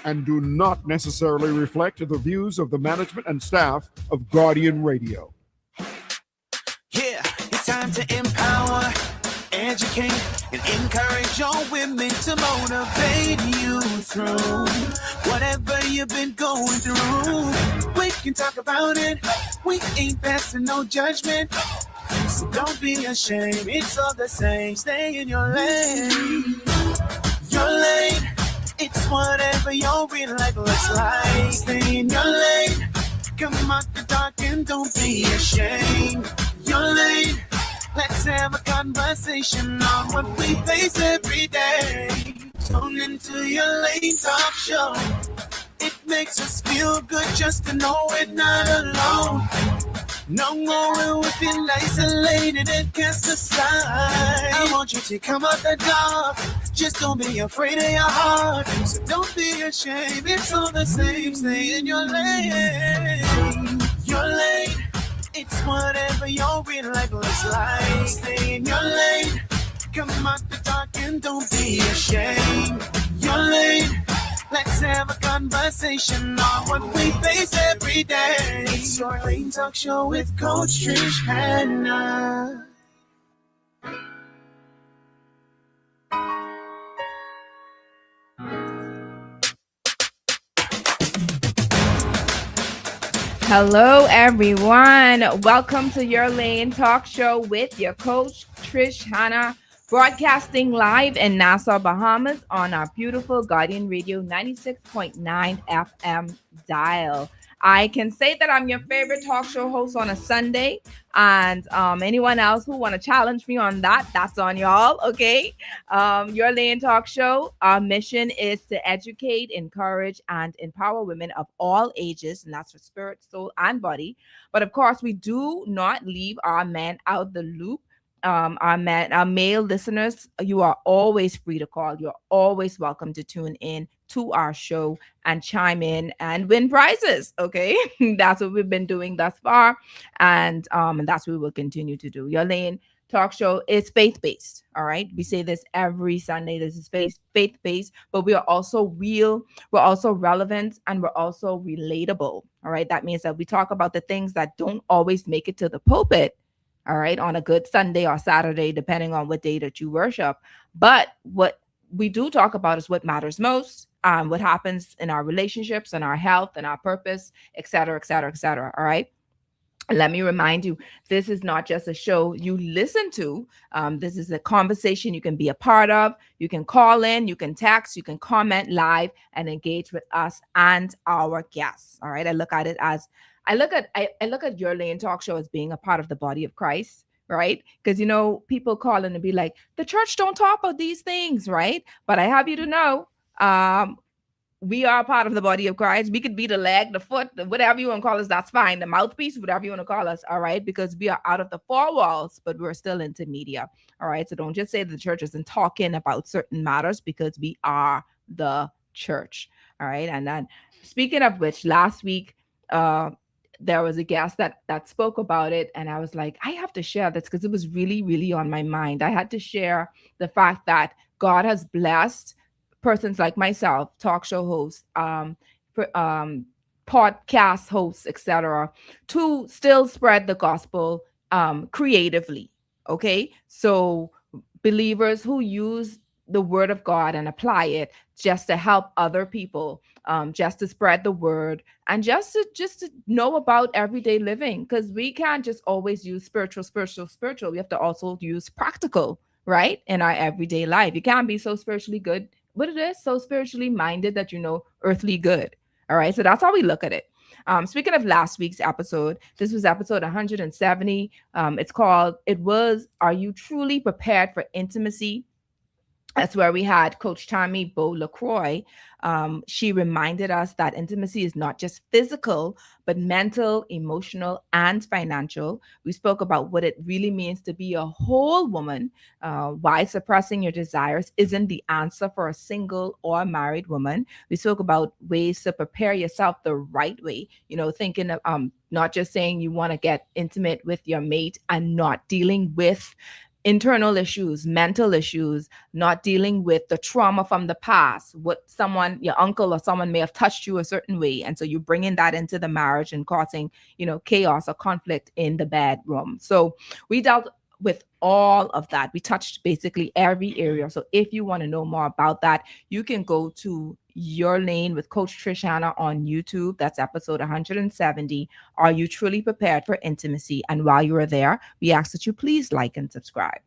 and do not necessarily reflect the views of the management and staff of Guardian Radio. Yeah, it's time to empower, educate, and encourage your women to motivate you through whatever you've been going through. We can talk about it. We ain't passing no judgment. So don't be ashamed. It's all the same. Stay in your lane. Your lane. It's whatever your real life looks like. Stay in your lane. Come out the dark and don't be ashamed. Your lane. Let's have a conversation on what we face every day. Tune into your lane talk show. It makes us feel good just to know we're not alone. No more we feel isolated and cast aside. I want you to come out the dark. Just don't be afraid of your heart. So don't be ashamed. It's all the same. Stay in your lane. Your lane. It's whatever your real life looks like. Stay in your lane. Come out the dark and don't be ashamed. Your lane. Let's have a conversation on what we face every day. It's your Lane Talk Show with Coach Trish Hanna. Hello, everyone. Welcome to your Lane Talk Show with your Coach Trish Hanna, broadcasting live in Nassau, Bahamas on our beautiful Guardian Radio 96.9 FM dial. I can say that I'm your favorite talk show host on a Sunday, and anyone else who want to challenge me on that, that's on y'all, okay? Your Lane Talk Show, our mission is to educate, encourage, and empower women of all ages, and that's for spirit, soul, and body. But of course, we do not leave our men out the loop. Our male listeners, you are always free to call. You're always welcome to tune in to our show and chime in and win prizes. Okay, that's what we've been doing thus far, and that's what we will continue to do. Your Lane Talk Show is faith-based. All right, we say this every Sunday. This is faith-based, but we are also real. We're also relevant, and we're also relatable. All right, that means that we talk about the things that don't always make it to the pulpit. All right, on a good Sunday or Saturday, depending on what day that you worship. But what we do talk about is what matters most, what happens in our relationships and our health and our purpose, et cetera, et cetera, et cetera. All right. Let me remind you, this is not just a show you listen to. This is a conversation you can be a part of. You can call in, you can text, you can comment live and engage with us and our guests. All right. I look at your Lane Talk Show as being a part of the body of Christ, right? Because, you know, people call in and be like, the church don't talk about these things, right? But I have you to know, we are part of the body of Christ. We could be the leg, the foot, whatever you want to call us, that's fine. The mouthpiece, whatever you want to call us, all right? Because we are out of the four walls, but we're still into media, all right? So don't just say that the church isn't talking about certain matters, because we are the church, all right? And then, speaking of which, last week, there was a guest that spoke about it, and I was like, I have to share this because it was really, really on my mind. I had to share the fact that God has blessed persons like myself, talk show hosts, podcast hosts, etc., to still spread the gospel creatively. Okay, so believers who use the word of God and apply it just to help other people, just to spread the word, and just to know about everyday living, because we can't just always use spiritual. We have to also use practical, right, in our everyday life. You can't be so spiritually good, but it is so spiritually minded that you know earthly good. All right, so that's how we look at it. Speaking of last week's episode, this was episode 170. It's called, Are You Truly Prepared for Intimacy? That's where we had Coach Tammy Bo LaCroix. She reminded us that intimacy is not just physical, but mental, emotional, and financial. We spoke about what it really means to be a whole woman, why suppressing your desires isn't the answer for a single or married woman. We spoke about ways to prepare yourself the right way, thinking of not just saying you want to get intimate with your mate and not dealing with internal issues, mental issues, not dealing with the trauma from the past, what someone, your uncle or someone may have touched you a certain way. And so you're bringing that into the marriage and causing, chaos or conflict in the bedroom. So we dealt with all of that. We touched basically every area. So if you want to know more about that, you can go to Your Lane with Coach Trish Hanna on YouTube. That's episode 170. Are you truly prepared for intimacy? And while you are there, we ask that you please like and subscribe.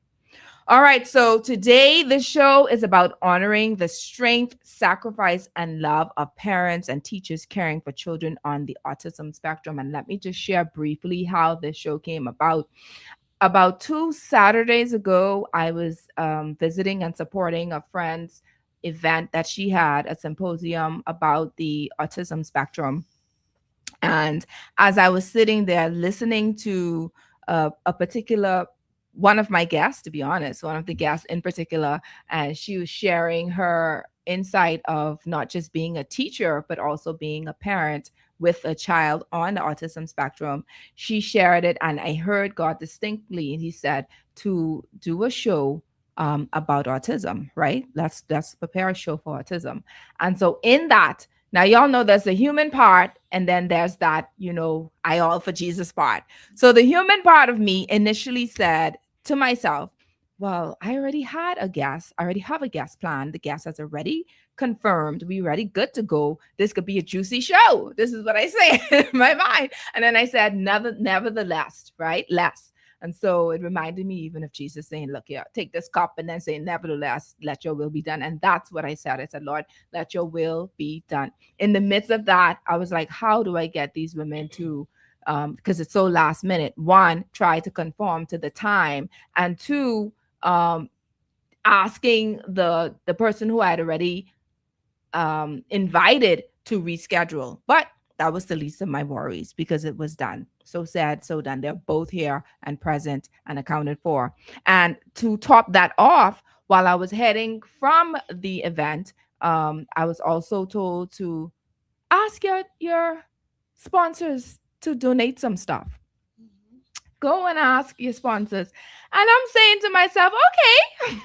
All right, so today the show is about honoring the strength, sacrifice, and love of parents and teachers caring for children on the autism spectrum. And let me just share briefly how this show came about. About 2 Saturdays ago, I was visiting and supporting a friend's event that she had, a symposium about the autism spectrum. And as I was sitting there listening to a particular one of my guests, to be honest, one of the guests in particular, and she was sharing her insight of not just being a teacher, but also being a parent with a child on the autism spectrum. She shared it, and I heard God distinctly, and he said to do a show about autism, right? Let's prepare a show for autism. And so in that, now y'all know there's the human part, and then there's that, I all for Jesus part. So the human part of me initially said to myself, well, I already had a guest. I already have a guest planned. The guest has already confirmed. We ready, good to go. This could be a juicy show. This is what I say in my mind. And then I said, nevertheless, right? Less. And so it reminded me even of Jesus saying, look here, take this cup, and then say, nevertheless, let your will be done. And that's what I said. I said, Lord, let your will be done. In the midst of that, I was like, how do I get these women to, because it's so last minute, one, try to conform to the time, and two, asking the person who I had already invited to reschedule. But that was the least of my worries because it was done. So sad, so done. They're both here and present and accounted for. And to top that off, while I was heading from the event, I was also told to ask your sponsors to donate some stuff. Go and ask your sponsors. And I'm saying to myself, okay,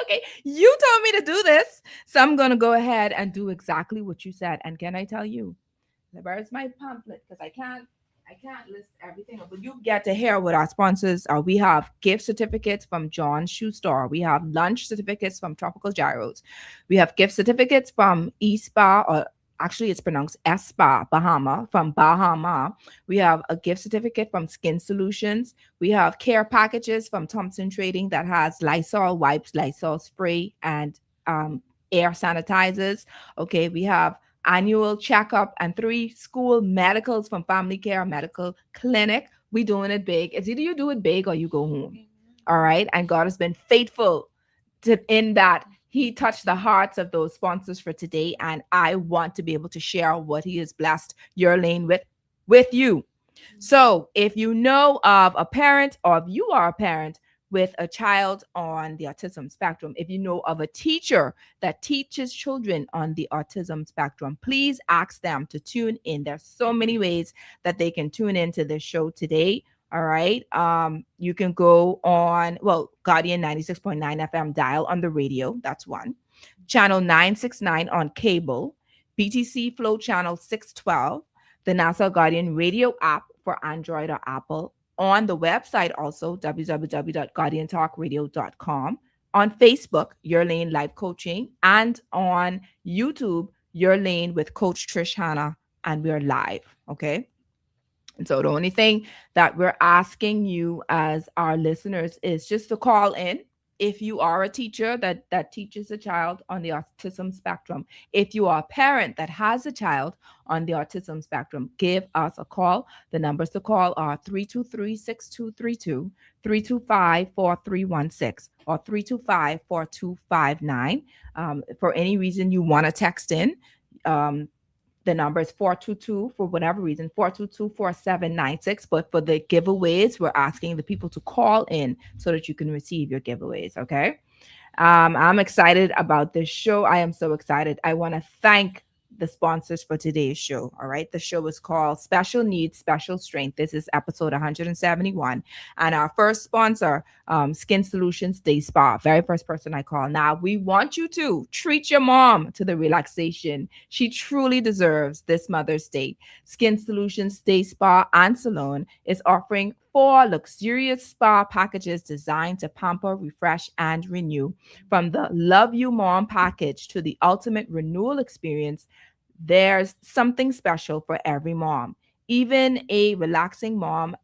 okay, you told me to do this. So I'm going to go ahead and do exactly what you said. And can I tell you, where's my pamphlet? Because I can't list everything, but you get to hear what our sponsors are. We have gift certificates from John's Shoe Store. We have lunch certificates from Tropical Gyros. We have gift certificates from E-Spa, or actually it's pronounced Spa Bahama, from Bahama. We have a gift certificate from Skin Solutions. We have care packages from Thompson Trading that has Lysol wipes, Lysol spray, and air sanitizers. Okay, we have annual checkup and 3 school medicals from Family Care Medical Clinic. We doing it big. It's either you do it big or you go home. All right. And God has been faithful in that he touched the hearts of those sponsors for today. And I want to be able to share what he has blessed Your Lane with you. So if you know of a parent, or if you are a parent with a child on the autism spectrum, if you know of a teacher that teaches children on the autism spectrum, please ask them to tune in. There's so many ways that they can tune into this show today. All right. You can go on, Guardian 96.9 FM dial on the radio. That's one. Channel 969 on cable. BTC Flow Channel 612. The Nassau Guardian radio app for Android or Apple. On the website also, www.guardiantalkradio.com. On Facebook, Your Lane Live Coaching. And on YouTube, Your Lane with Coach Trish Hanna. And we're live. Okay. And so the only thing that we're asking you as our listeners is just to call in. If you are a teacher that teaches a child on the autism spectrum, if you are a parent that has a child on the autism spectrum, give us a call. The numbers to call are 323-6232, 325-4316, or 325-4259. For any reason you want to text in, the number is 422, for whatever reason, 422-4796. But for the giveaways, we're asking the people to call in so that you can receive your giveaways, okay? I'm excited about this show. I am so excited. I want to thank the sponsors for today's show. All right. The show is called Special Needs, Special Strength. This is episode 171. And our first sponsor, Skin Solutions Day Spa, very first person I call. Now, we want you to treat your mom to the relaxation she truly deserves this Mother's Day. Skin Solutions Day Spa and Salon is offering 4 luxurious spa packages designed to pamper, refresh, and renew. From the Love You Mom package to the ultimate renewal experience, there's something special for every mom. Even a relaxing mom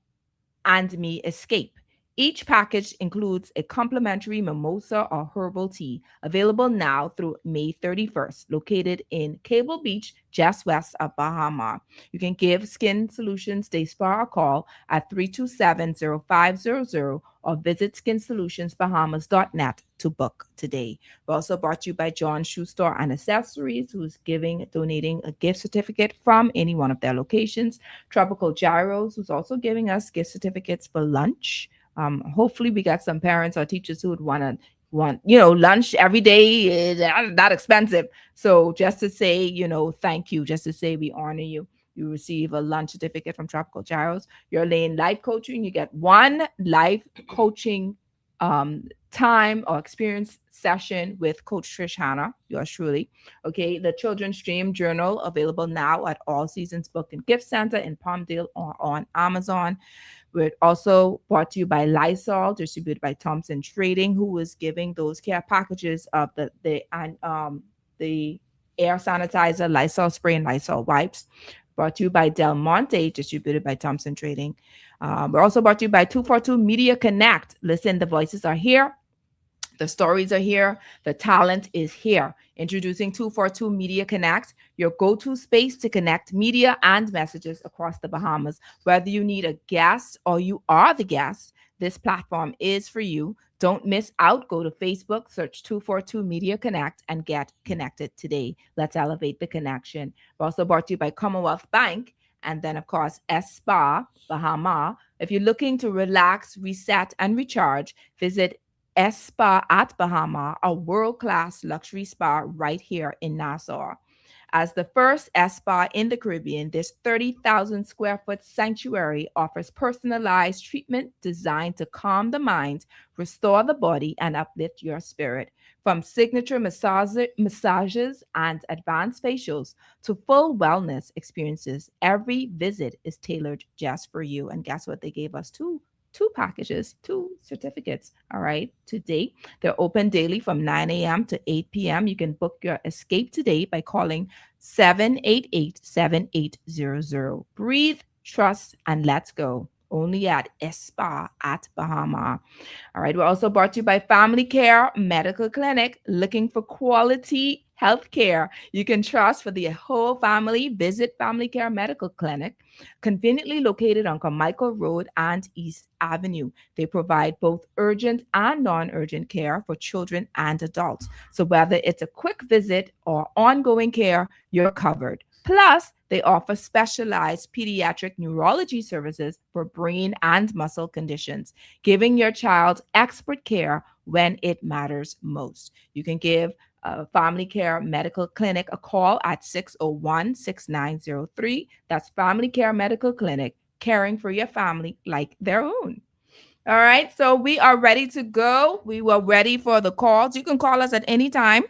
and me escape. Each package includes a complimentary mimosa or herbal tea, available now through May 31st, located in Cable Beach, just west of Bahama. You can give Skin Solutions Day Spa a call at 327-0500 or visit skinsolutionsbahamas.net to book today. We're also brought to you by John Shoe Store and Accessories, who's donating a gift certificate from any one of their locations. Tropical Gyros, who's also giving us gift certificates for lunch. Hopefully we got some parents or teachers who would want lunch every day. That expensive. So just to say, thank you, just to say we honor you. You receive a lunch certificate from Tropical Gyros. You're laying life coaching. You get 1 life coaching time or experience session with Coach Trish Hanna, yours truly. Okay, the Children's Dream Journal, available now at All Seasons Book and Gift Center in Palmdale or on Amazon. We're also brought to you by Lysol, distributed by Thompson Trading, who is giving those care packages of the air sanitizer, Lysol spray, and Lysol wipes. Brought to you by Del Monte, distributed by Thompson Trading. We're also brought to you by 242 Media Connect. Listen, the voices are here. The stories are here. The talent is here. Introducing 242 Media Connect, your go-to space to connect media and messages across the Bahamas. Whether you need a guest or you are the guest, this platform is for you. Don't miss out. Go to Facebook, search 242 Media Connect, and get connected today. Let's elevate the connection. We're also brought to you by Commonwealth Bank, and then, of course, Spa Bahama. If you're looking to relax, reset, and recharge, visit Spa at Bahama, a world-class luxury spa right here in Nassau. As the first spa in the Caribbean, this 30,000 square foot sanctuary offers personalized treatment designed to calm the mind, restore the body, and uplift your spirit. From signature massages and advanced facials to full wellness experiences, every visit is tailored just for you. And guess what? They gave us two packages, 2 certificates, all right, today. They're open daily from 9 a.m. to 8 p.m. You can book your escape today by calling 788-7800. Breathe, trust, and let's go. Only at Spa at Bahama. All right, we're also brought to you by Family Care Medical Clinic. Looking for quality health care you can trust for the whole family? Visit Family Care Medical Clinic, conveniently located on Carmichael Road and East Avenue. They provide both urgent and non-urgent care for children and adults. So whether it's a quick visit or ongoing care, you're covered. Plus, they offer specialized pediatric neurology services for brain and muscle conditions, giving your child expert care when it matters most. You can give Family Care Medical Clinic a call at 601-6903. That's Family Care Medical Clinic, caring for your family like their own. All right, so we are ready to go. We were ready for the calls. You can call us at any time.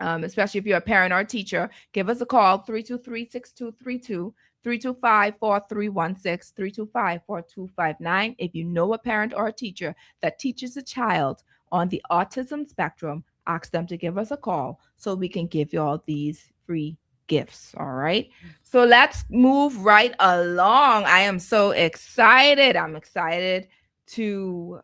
Especially if you're a parent or a teacher, give us a call, 323-6232, 325-4316, 325-4259. If you know a parent or a teacher that teaches a child on the autism spectrum, ask them to give us a call so we can give you all these free gifts. All right. So let's move right along. I am so excited. I'm excited to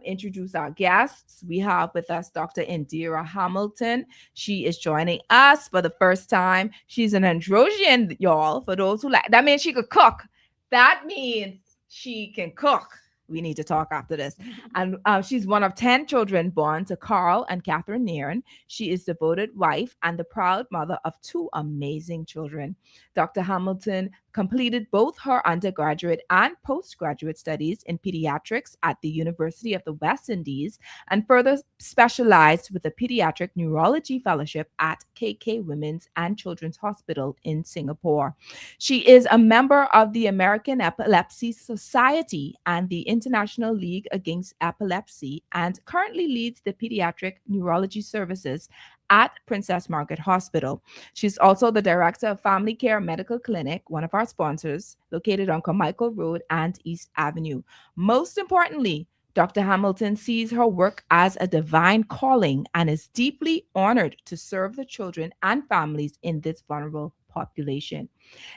introduce our guests. We have with us Dr. Indera Hamilton. She is joining us for the first time. She's an androgen, y'all. For those who like, that means she could cook. That means she can cook. We need to talk after this. And she's one of 10 children born to Carl and Catherine Nairn. She is devoted wife and the proud mother of two amazing children. Dr. Hamilton completed both her undergraduate and postgraduate studies in pediatrics at the University of the West Indies and further specialized with a pediatric neurology fellowship at KK Women's and Children's Hospital in Singapore. She is a member of the American Epilepsy Society and the International League Against Epilepsy and currently leads the pediatric neurology services at Princess Margaret Hospital. She's also the director of Family Care Medical Clinic, one of our sponsors, located on Carmichael Road and East Avenue. Most importantly, Dr. Hamilton sees her work as a divine calling and is deeply honored to serve the children and families in this vulnerable population.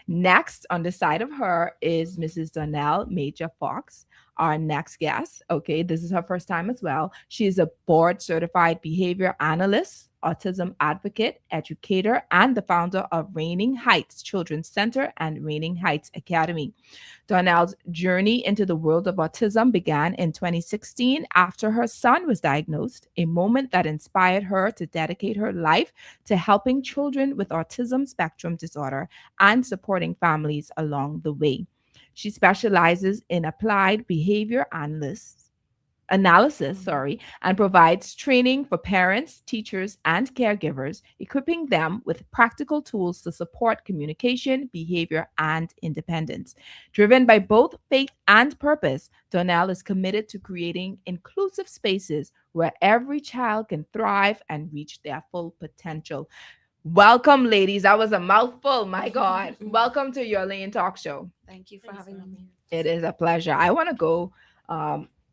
Next, on the side of her is Mrs. Donell Major Fawkes, our next guest. Okay, this is her first time as well. She is a board certified behavior analyst, autism advocate, educator, and the founder of Reigning Heights Children's Center and Reigning Heights Academy. Donell's journey into the world of autism began in 2016 after her son was diagnosed, a moment that inspired her to dedicate her life to helping children with autism spectrum disorder and supporting families along the way. She specializes in applied behavior analysis, and provides training for parents, teachers, and caregivers, equipping them with practical tools to support communication, behavior, and independence. Driven by both faith and purpose, Donell is committed to creating inclusive spaces where every child can thrive and reach their full potential. Welcome, ladies. That was a mouthful. My God. Welcome to Your Lane Talk Show. Thank you for having me. It is a pleasure. I want to go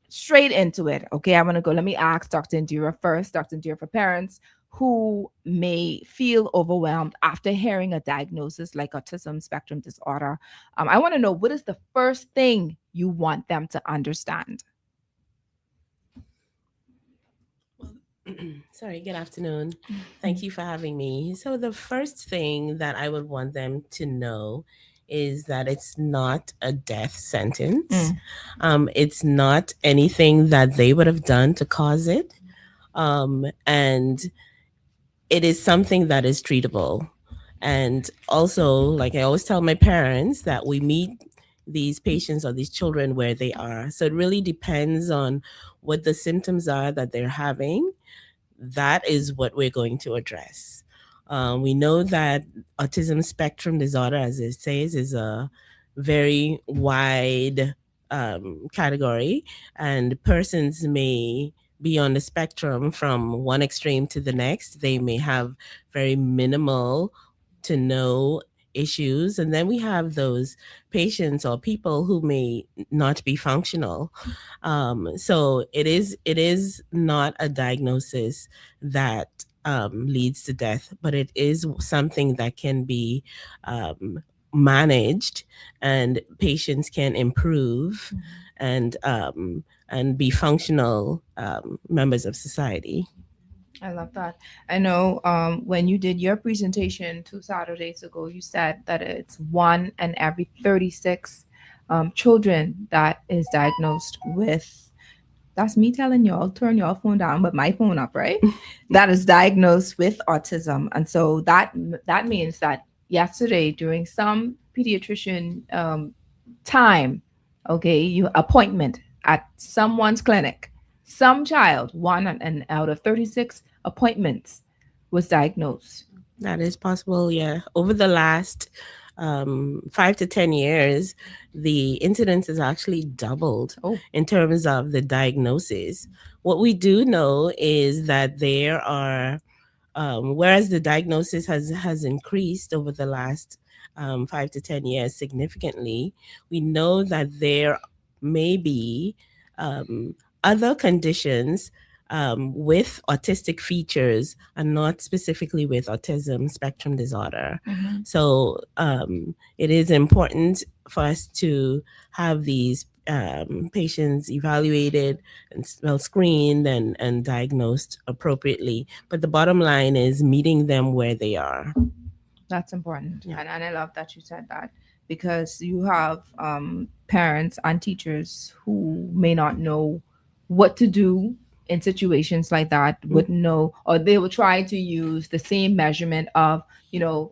straight into it. Okay. I want to go. Let me ask Dr. Indera first. Dr. Indera, for parents who may feel overwhelmed after hearing a diagnosis like autism spectrum disorder, I want to know, what is the first thing you want them to understand? Sorry, good afternoon. Thank you for having me. So the first thing that I would want them to know is that it's not a death sentence. It's not anything that they would have done to cause it. And it is something that is treatable. And also, like I always tell my parents, that we meet these patients or these children where they are. So it really depends on what the symptoms are that they're having. That is what we're going to address. We know that autism spectrum disorder, as it says, is a very wide category, and persons may be on the spectrum from one extreme to the next. They may have very minimal to no issues, and then we have those patients or people who may not be functional. So it is not a diagnosis that leads to death, but it is something that can be managed, and patients can improve and be functional members of society. I love that. I know when you did your presentation 2 Saturdays ago, you said that it's 1 in every 36 children that is diagnosed with, that's me telling y'all, turn your phone down, but my phone up, right? That is diagnosed with autism. And so that means that yesterday during some pediatrician time, okay, you appointment at someone's clinic, some child, 1 and out of 36 appointments, was diagnosed. That is possible, yeah. Over the last 5 to 10 years, the incidence has actually doubled in terms of the diagnosis. What we do know is that there are, whereas the diagnosis has increased over the last 5 to 10 years significantly, we know that there may be other conditions with autistic features and not specifically with autism spectrum disorder. So it is important for us to have these patients evaluated and screened and diagnosed appropriately. But the bottom line is meeting them where they are. That's important. Yeah. And I love that you said that. because you have parents and teachers who may not know what to do in situations like that, wouldn't know, or they will try to use the same measurement of,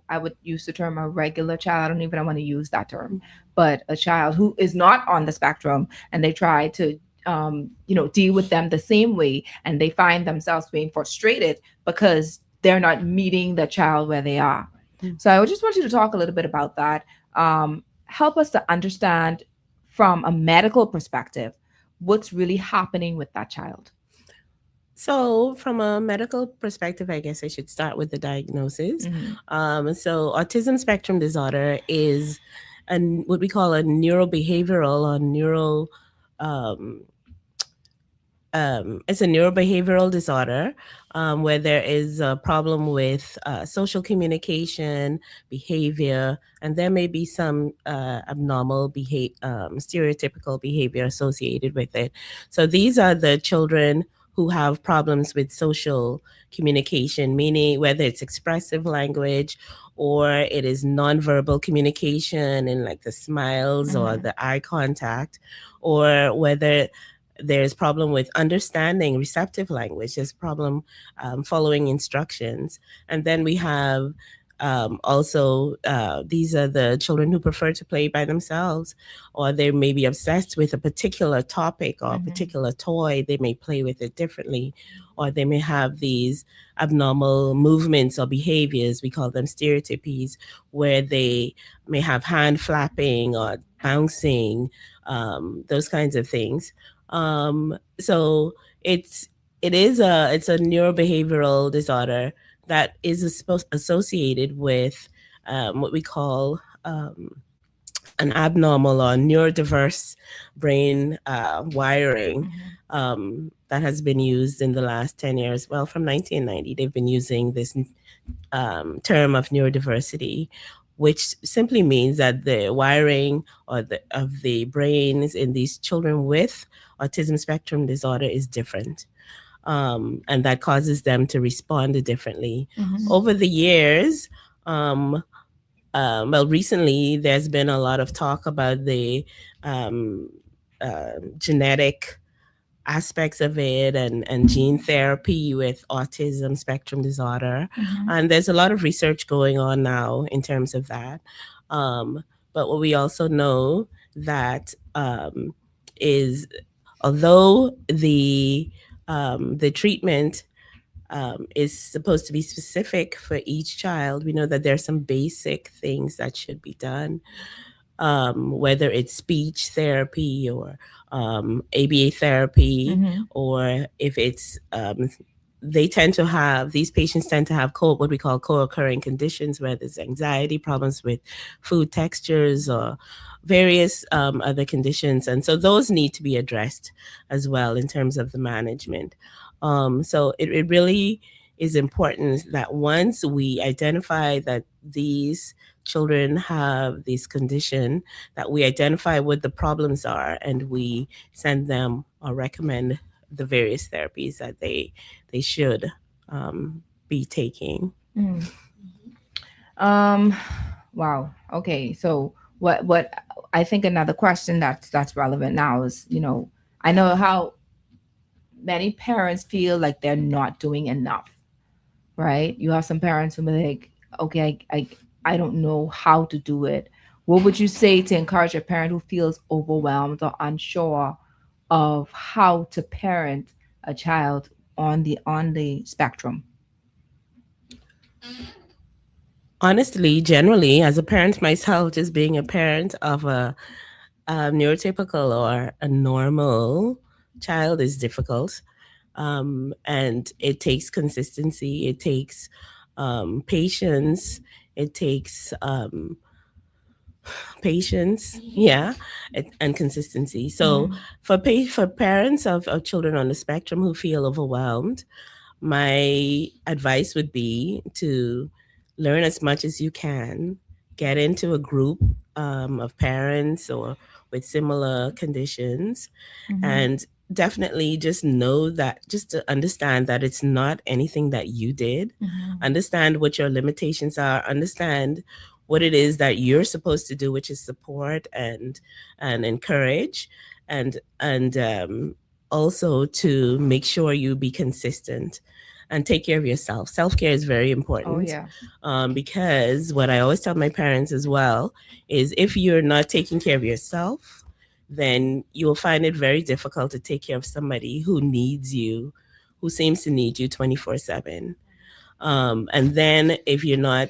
I would use the term a regular child. I don't even want to use that term, but a child who is not on the spectrum, and they try to deal with them the same way, and they find themselves being frustrated because they're not meeting the child where they are. So I just want you to talk a little bit about that. Help us to understand from a medical perspective what's really happening with that child. So, from a medical perspective, I guess I should start with the diagnosis. So, autism spectrum disorder is what we call a neurobehavioral or it's a neurobehavioral disorder where there is a problem with social communication, behavior, and there may be some abnormal stereotypical behavior associated with it. So these are the children who have problems with social communication, meaning whether it's expressive language or it is nonverbal communication and like the smiles or the eye contact, or whether there's problem with understanding receptive language, there's problem following instructions. And then we have also these are the children who prefer to play by themselves, or they may be obsessed with a particular topic or a particular toy. They may play with it differently, or they may have these abnormal movements or behaviors. We call them stereotypies, where they may have hand flapping or bouncing, those kinds of things. So it's a neurobehavioral disorder that is associated with what we call an abnormal or neurodiverse brain wiring that has been used in the last 10 years. Well, from 1990, they've been using this term of neurodiversity, which simply means that the wiring of the brains in these children with autism spectrum disorder is different. And that causes them to respond differently. Over the years, recently there's been a lot of talk about the genetic aspects of it and gene therapy with autism spectrum disorder. And there's a lot of research going on now in terms of that. But what we also know that is, although the treatment is supposed to be specific for each child, we know that there are some basic things that should be done, whether it's speech therapy or ABA therapy, or if it's these patients tend to have what we call co-occurring conditions, where there's anxiety, problems with food textures, or various other conditions. And so those need to be addressed as well in terms of the management. So it really is important that once we identify that these children have this condition, that we identify what the problems are and we send them or recommend the various therapies that they should be taking. Wow. Okay. So what I think another question that's relevant now is, I know how many parents feel like they're not doing enough, right? You have some parents who are like, okay, I don't know how to do it. What would you say to encourage a parent who feels overwhelmed or unsure of how to parent a child on the spectrum? Honestly, generally, as a parent myself, just being a parent of a neurotypical or a normal child is difficult. And it takes consistency. It takes patience. It takes patience, and consistency. So for parents of children on the spectrum who feel overwhelmed, my advice would be to learn as much as you can, get into a group of parents or with similar conditions, and definitely just to understand that it's not anything that you did. Understand what your limitations are, understand what it is that you're supposed to do, which is support and encourage, and also to make sure you be consistent and take care of yourself. Self-care is very important. Oh, yeah. Because what I always tell my parents as well is if you're not taking care of yourself, then you will find it very difficult to take care of somebody who needs you, who seems to need you 24/7. And then if you're not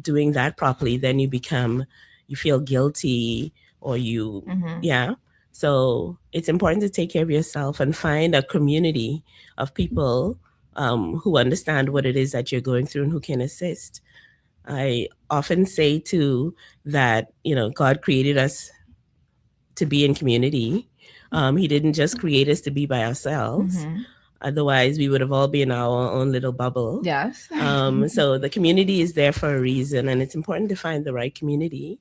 doing that properly, then you feel guilty, or yeah. So it's important to take care of yourself and find a community of people who understand what it is that you're going through and who can assist. I often say too that, God created us to be in community. He didn't just create us to be by ourselves. Otherwise, we would have all been in our own little bubble. Yes. So the community is there for a reason, and it's important to find the right community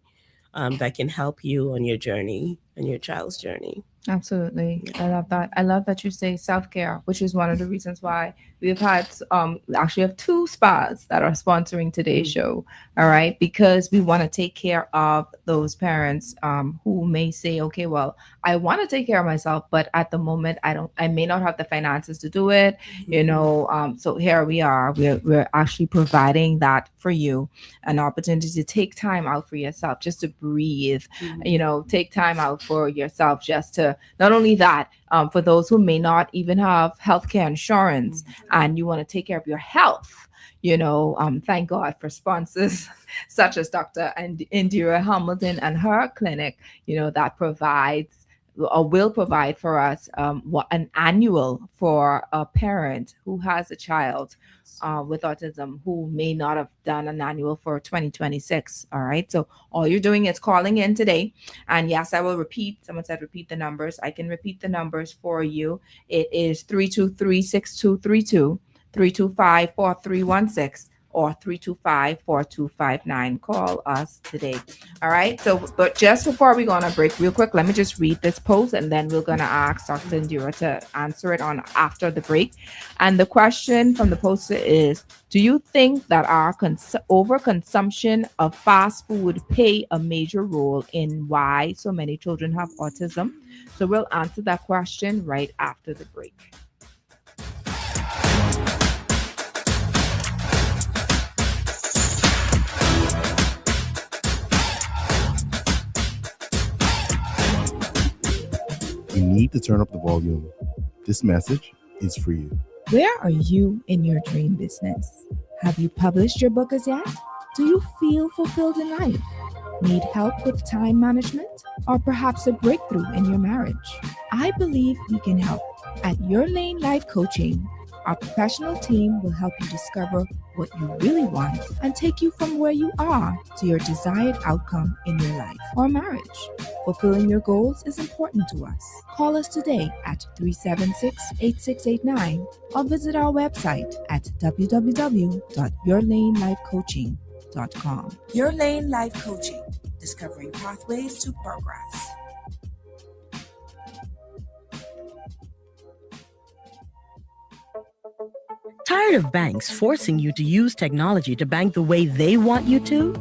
that can help you on your journey and your child's journey. Absolutely. I love that. I love that you say self-care, which is one of the reasons why we've had actually have 2 spas that are sponsoring today's show. All right. Because we want to take care of those parents who may say, okay, well, I want to take care of myself, but at the moment I may not have the finances to do it. So here we are. We're actually providing that for you, an opportunity to take time out for yourself, just to breathe, take time out for yourself, just to not only that, for those who may not even have healthcare insurance and you want to take care of your health, thank God for sponsors such as Dr. Indera Hamilton and her clinic, that provides or will provide for us an annual for a parent who has a child with autism who may not have done an annual for 2026. All right. So all you're doing is calling in today. And yes, I will repeat. Someone said repeat the numbers. I can repeat the numbers for you. It is 323-6232, 325-4316. or 325-4259. Call us today. All right. So, but just before we go on a break, real quick, let me just read this post and then we're going to ask Dr. Indera to answer it on after the break. And the question from the poster is, do you think that our overconsumption of fast food play a major role in why so many children have autism? So we'll answer that question right after the break. You need to turn up the volume. This message is for you. Where are you in your dream business? Have you published your book as yet? Do you feel fulfilled in life? Need help with time management? Or perhaps a breakthrough in your marriage? I believe we can help. At Your Lane Life Coaching, our professional team will help you discover what you really want and take you from where you are to your desired outcome in your life or marriage. Fulfilling your goals is important to us. Call us today at 376-8689 or visit our website at www.yourlanelifecoaching.com. Your Lane Life Coaching, discovering pathways to progress. Tired of banks forcing you to use technology to bank the way they want you to?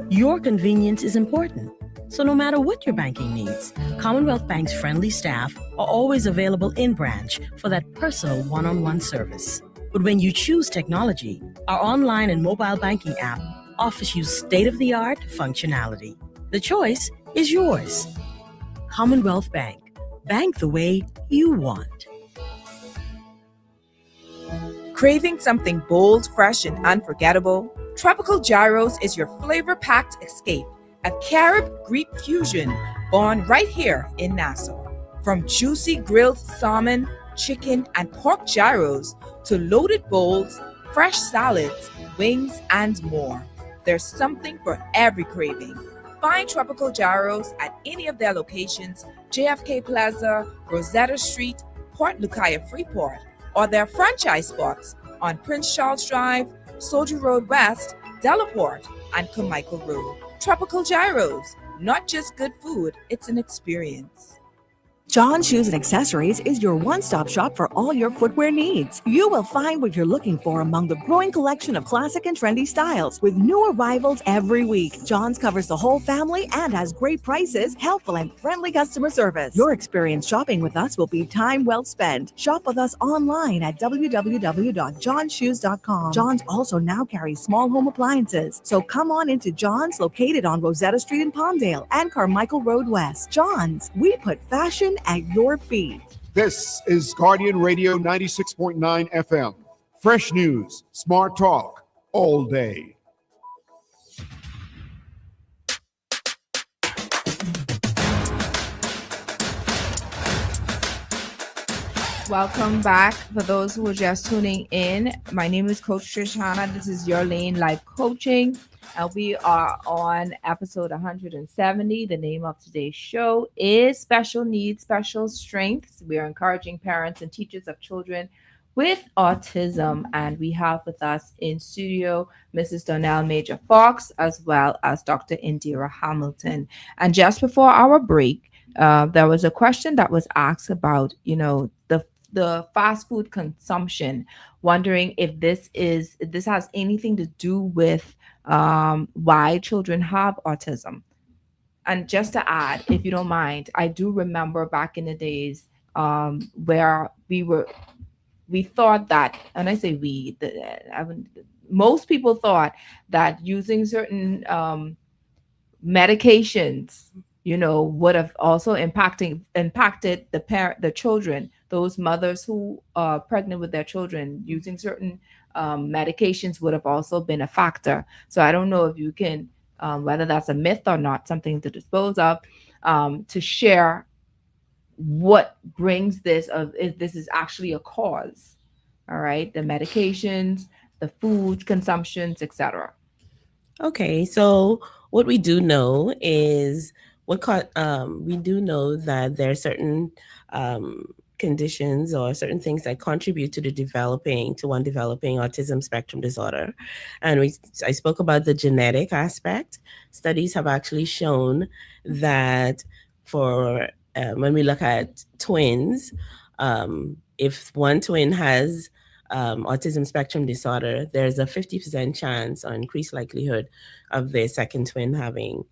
Your convenience is important. So no matter what your banking needs, Commonwealth Bank's friendly staff are always available in branch for that personal one-on-one service. But when you choose technology, our online and mobile banking app offers you state-of-the-art functionality. The choice is yours. Commonwealth Bank. Bank the way you want. Craving something bold, fresh, and unforgettable? Tropical Gyros is your flavor-packed escape. A Carib Greek fusion born right here in Nassau. From juicy grilled salmon, chicken, and pork gyros to loaded bowls, fresh salads, wings, and more. There's something for every craving. Find Tropical Gyros at any of their locations, JFK Plaza, Rosetta Street, Port Lucaya Freeport, or their franchise spots on Prince Charles Drive, Soldier Road West, Delaport, and Carmichael Road. Tropical Gyros, not just good food, it's an experience. John Shoes and Accessories is your one-stop shop for all your footwear needs. You will find what you're looking for among the growing collection of classic and trendy styles with new arrivals every week. John's covers the whole family and has great prices, helpful and friendly customer service. Your experience shopping with us will be time well spent. Shop with us online at www.johnshoes.com. John's also now carries small home appliances. So come on into John's, located on Rosetta Street in Palmdale and Carmichael Road West. John's, we put fashion at your feet. This is Guardian Radio 96.9 FM. Fresh news, smart talk, all day. Welcome back. For those who are just tuning in, my name is Coach Trish Hanna. This is Your Lane Life Coaching. And we are on episode 170. The name of today's show is Special Needs, Special Strengths. We are encouraging parents and teachers of children with autism. And we have with us in studio Mrs. Donell Major Fawkes, as well as Dr. Indera Hamilton. And just before our break, there was a question that was asked about, the fast food consumption, wondering if this has anything to do with why children have autism. And just to add, if you don't mind, I do remember back in the days where we thought that, and I say most people thought that using certain medications, would have also impacted the children, those mothers who are pregnant with their children, using certain medications would have also been a factor. So I don't know if you can, whether that's a myth or not, something to dispose of, to share what brings this, if this is actually a cause. All right, the medications, the food consumptions, etc. Okay, so what we do know is we do know that there are certain conditions or certain things that contribute to one developing autism spectrum disorder. And I spoke about the genetic aspect. Studies have actually shown that for when we look at twins, if one twin has autism spectrum disorder, there's a 50% chance or increased likelihood of their second twin having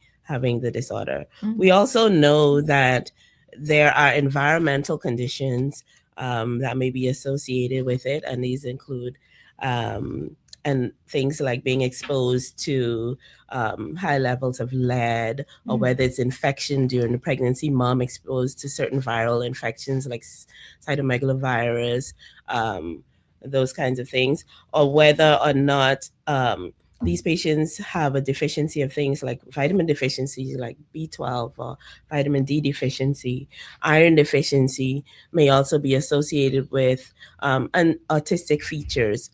the disorder. Mm-hmm. We also know that there are environmental conditions that may be associated with it, and these include and things like being exposed to high levels of lead, or whether it's infection during the pregnancy, mom exposed to certain viral infections like cytomegalovirus, those kinds of things, or whether or not these patients have a deficiency of things like vitamin deficiencies like B12 or vitamin D deficiency. Iron deficiency may also be associated with autistic features.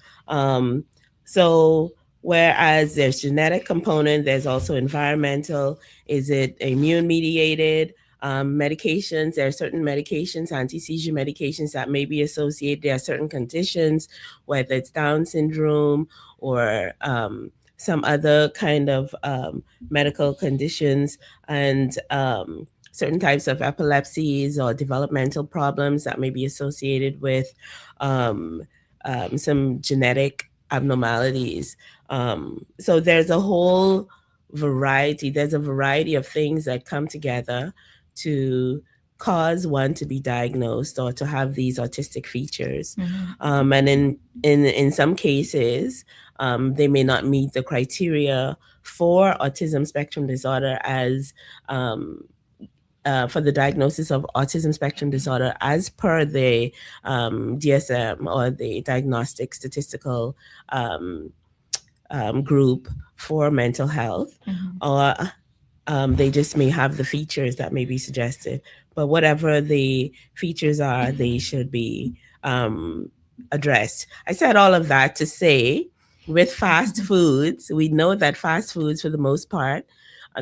So whereas there's genetic component, there's also environmental. Is it immune mediated? Medications, there are certain medications, anti-seizure medications that may be associated. There are certain conditions, whether it's Down syndrome or some other kind of medical conditions, and certain types of epilepsies or developmental problems that may be associated with some genetic abnormalities. So there's a whole variety. There's a variety of things that come together to cause one to be diagnosed or to have these autistic features. Mm-hmm. And in some cases, they may not meet the criteria for autism spectrum disorder as for the diagnosis of autism spectrum disorder as per the DSM, or the Diagnostic Statistical Group for Mental Health, mm-hmm. or they just may have the features that may be suggested. But whatever the features are, they should be addressed. I said all of that to say, with fast foods, we know that fast foods, for the most part,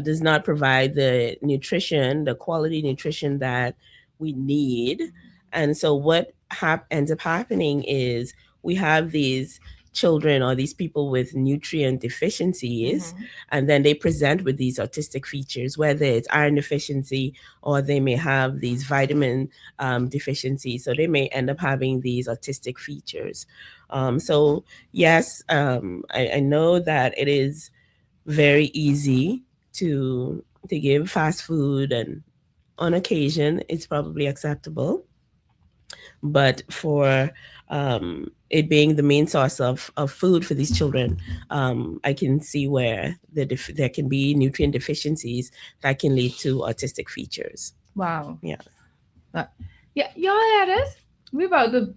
does not provide the nutrition, the quality nutrition that we need. And so what ends up happening is we have these children or these people with nutrient deficiencies, and then they present with these autistic features, whether it's iron deficiency or they may have these vitamin deficiencies. So they may end up having these autistic features. So yes, I know that it is very easy to give fast food, and on occasion it's probably acceptable, but for it being the main source of food for these children, I can see where there can be nutrient deficiencies that can lead to autistic features. Wow. Yeah. Yeah, y'all had us. We about to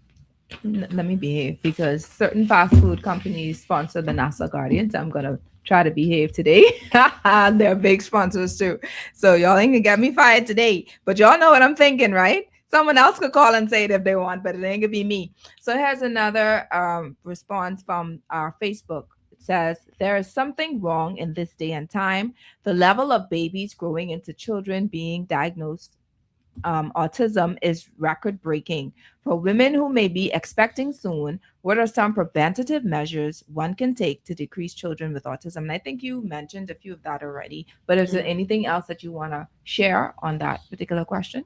let me behave, because certain fast food companies sponsor the NASA Guardians. I'm gonna try to behave today. They're big sponsors too. So y'all ain't gonna get me fired today. But y'all know what I'm thinking, right? Someone else could call and say it if they want, but it ain't gonna be me. So here's another response from our Facebook. It says, there is something wrong in this day and time. The level of babies growing into children being diagnosed autism is record breaking. For women who may be expecting soon, what are some preventative measures one can take to decrease children with autism? And I think you mentioned a few of that already, but is there anything else that you want to share on that particular question?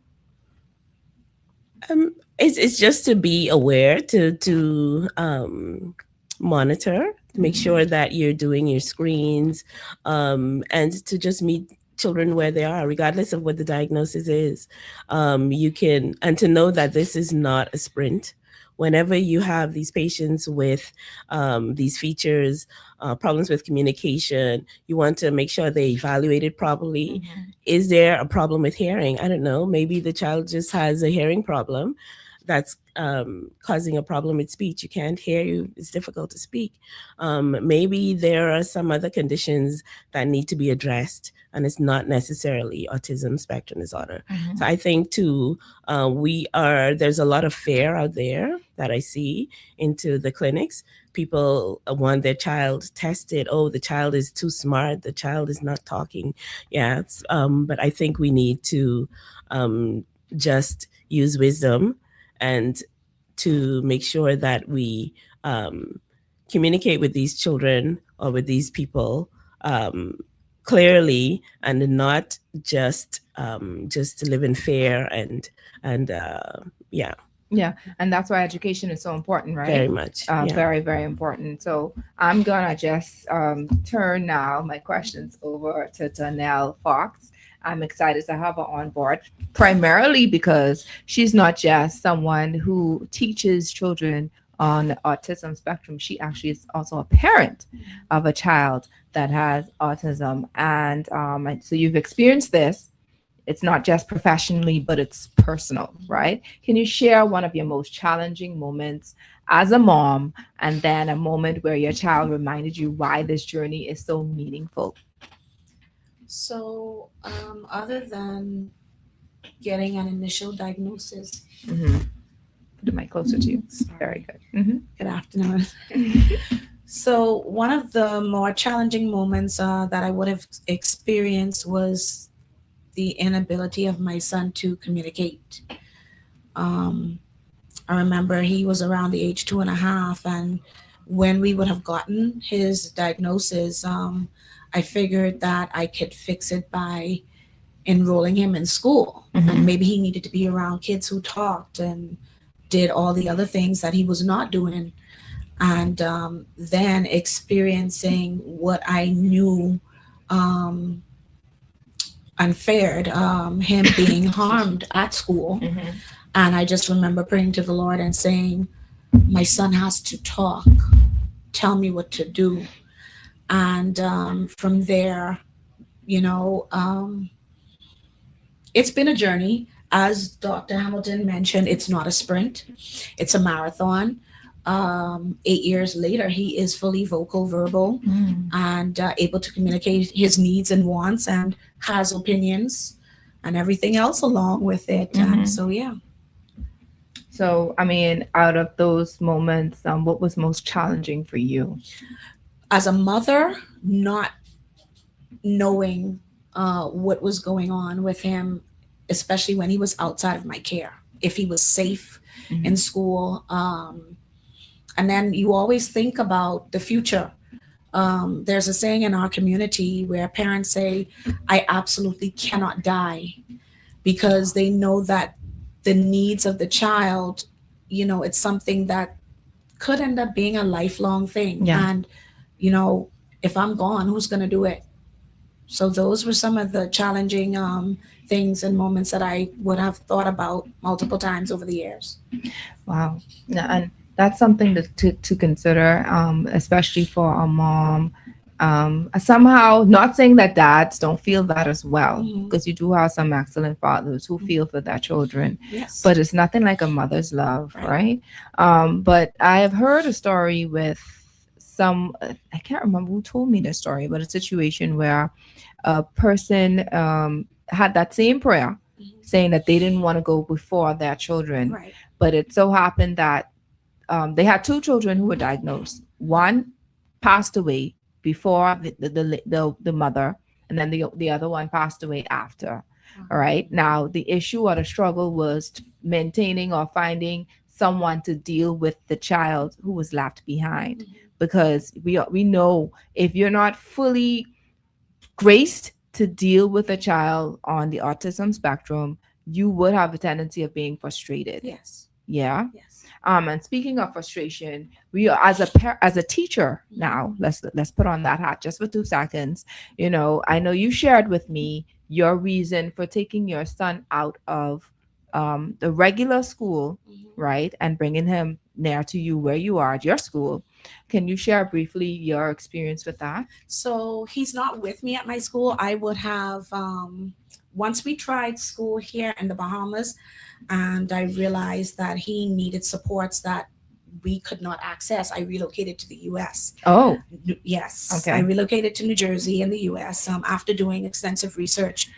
It's just to be aware, to monitor, to make sure that you're doing your screens, and to just meet children where they are, regardless of what the diagnosis is. You can, and to know that this is not a sprint. Whenever you have these patients with these features, problems with communication, you want to make sure they're evaluated properly. Is there a problem with hearing? I don't know. Maybe the child just has a hearing problem that's causing a problem with speech. You can't hear, it's difficult to speak. Maybe there are some other conditions that need to be addressed, and it's not necessarily autism spectrum disorder. So I think too, there's a lot of fear out there that I see into the clinics. People want their child tested. Oh, the child is too smart. The child is not talking. Yeah, but I think we need to just use wisdom and to make sure that we communicate with these children or with these people clearly, and not just live in fear and yeah. Yeah, and that's why education is so important, right? Very much. Very, very important. So I'm gonna just turn now my questions over to Donell Fawkes. I'm excited to have her on board, primarily because she's not just someone who teaches children on the autism spectrum. She actually is also a parent of a child that has autism. And so you've experienced this. It's not just professionally, but it's personal, right? Can you share one of your most challenging moments as a mom, and then a moment where your child reminded you why this journey is so meaningful? So other than getting an initial diagnosis. Put the mic closer to you. Very good. Good afternoon. So one of the more challenging moments that I would have experienced was the inability of my son to communicate. I remember he was around the age 2.5, and when we would have gotten his diagnosis, I figured that I could fix it by enrolling him in school. And maybe he needed to be around kids who talked and did all the other things that he was not doing. And then experiencing what I knew unfared, him being harmed at school. And I just remember praying to the Lord and saying, my son has to talk. Tell me what to do. And from there, it's been a journey. As Dr. Hamilton mentioned, it's not a sprint, it's a marathon. 8 years later, he is fully vocal, verbal, and able to communicate his needs and wants, and has opinions and everything else along with it. And so, yeah. So, I mean, out of those moments, what was most challenging for you? As a mother, not knowing what was going on with him, especially when he was outside of my care. If he was safe in school, And then you always think about the future. There's a saying in our community where parents say, I absolutely cannot die, because they know that the needs of the child, it's something that could end up being a lifelong thing. Yeah. And, if I'm gone, who's going to do it? So those were some of the challenging things and moments that I would have thought about multiple times over the years. Wow. Yeah, and that's something to consider, especially for a mom. Somehow, not saying that dads don't feel that as well, because you do have some excellent fathers who feel for their children. Yes. But it's nothing like a mother's love, right? But I have heard a story with I can't remember who told me this story, but a situation where a person had that same prayer, saying that they didn't want to go before their children. Right. But it so happened that they had two children who were diagnosed. One passed away before the mother, and then the other one passed away after. All right. Now, the issue or the struggle was maintaining or finding someone to deal with the child who was left behind. Because we know if you're not fully graced to deal with a child on the autism spectrum, you would have a tendency of being frustrated. Yes. Yeah. Yes. And speaking of frustration, we are as a teacher now. Let's put on that hat just for 2 seconds. I know you shared with me your reason for taking your son out of the regular school, right, and bringing him near to you where you are at your school. Can you share briefly your experience with that? So he's not with me at my school. I would have, once we tried school here in the Bahamas, and I realized that he needed supports that we could not access, I relocated to the U.S. Oh. Yes. Okay. I relocated to New Jersey in the U.S. After doing extensive research,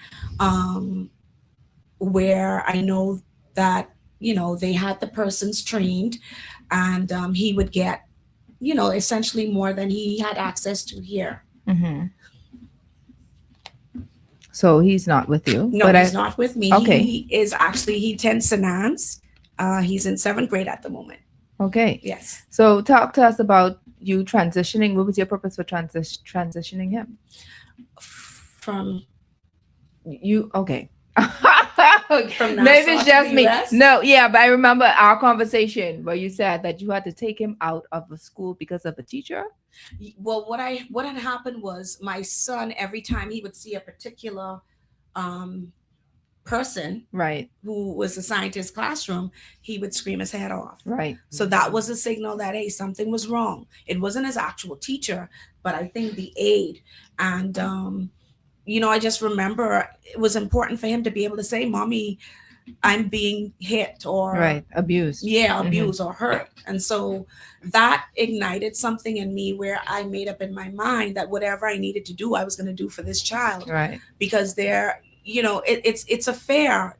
where I know that, they had the persons trained, and he would get, essentially more than he had access to here. So he's not with you? No, he's not with me. Okay. He attends St. Anne's. He's in 7th grade at the moment. Okay. Yes. So talk to us about you transitioning. What was your purpose for transitioning him? From you, okay. From Maybe it's just me. US? No, yeah, but I remember our conversation where you said that you had to take him out of the school because of a teacher. Well, what had happened was my son, every time he would see a particular person, right, who was assigned to his classroom, he would scream his head off. Right. So that was a signal that, hey, something was wrong. It wasn't his actual teacher, but I think the aide. And I just remember it was important for him to be able to say, Mommy, I'm being hit or abused. Yeah, abused or hurt. And so that ignited something in me where I made up in my mind that whatever I needed to do, I was going to do for this child. Right. Because it's a fair.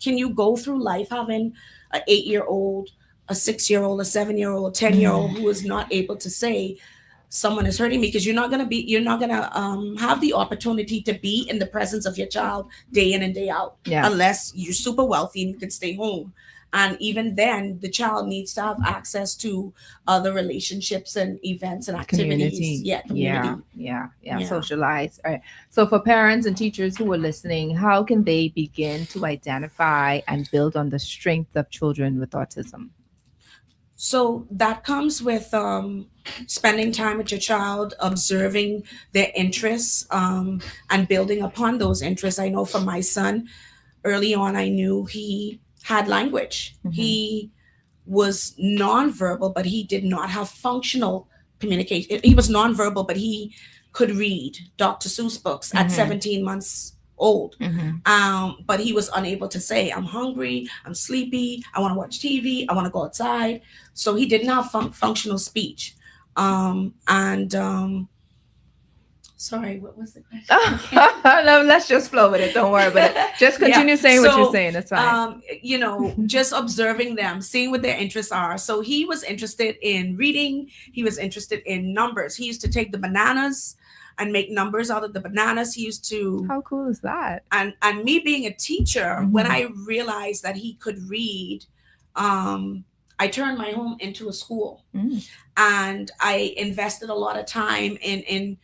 Can you go through life having an 8-year-old, a 6-year-old, a 7-year-old, 10-year-old who is not able to say, someone is hurting me? Because you're not going to have the opportunity to be in the presence of your child day in and day out, unless you're super wealthy and you can stay home. And even then, the child needs to have access to other relationships and events and activities. Community. Yeah. Socialize. All right. So for parents and teachers who are listening, how can they begin to identify and build on the strength of children with autism? So that comes with spending time with your child, observing their interests, and building upon those interests. I know for my son, early on, I knew he had language. He was nonverbal, but he did not have functional communication. He was nonverbal, but he could read Dr. Seuss books at 17 months old. But he was unable to say, I'm hungry, I'm sleepy, I want to watch TV, I want to go outside. So he didn't have functional speech. Sorry, what was the question? No, let's just flow with it. Don't worry about it. Just continue saying what you're saying. That's fine. Just observing them, seeing what their interests are. So he was interested in reading. He was interested in numbers. He used to take the bananas and make numbers out of the bananas. He used to. How cool is that? And me being a teacher, when I realized that he could read, I I turned my home into a school. And I invested a lot of time in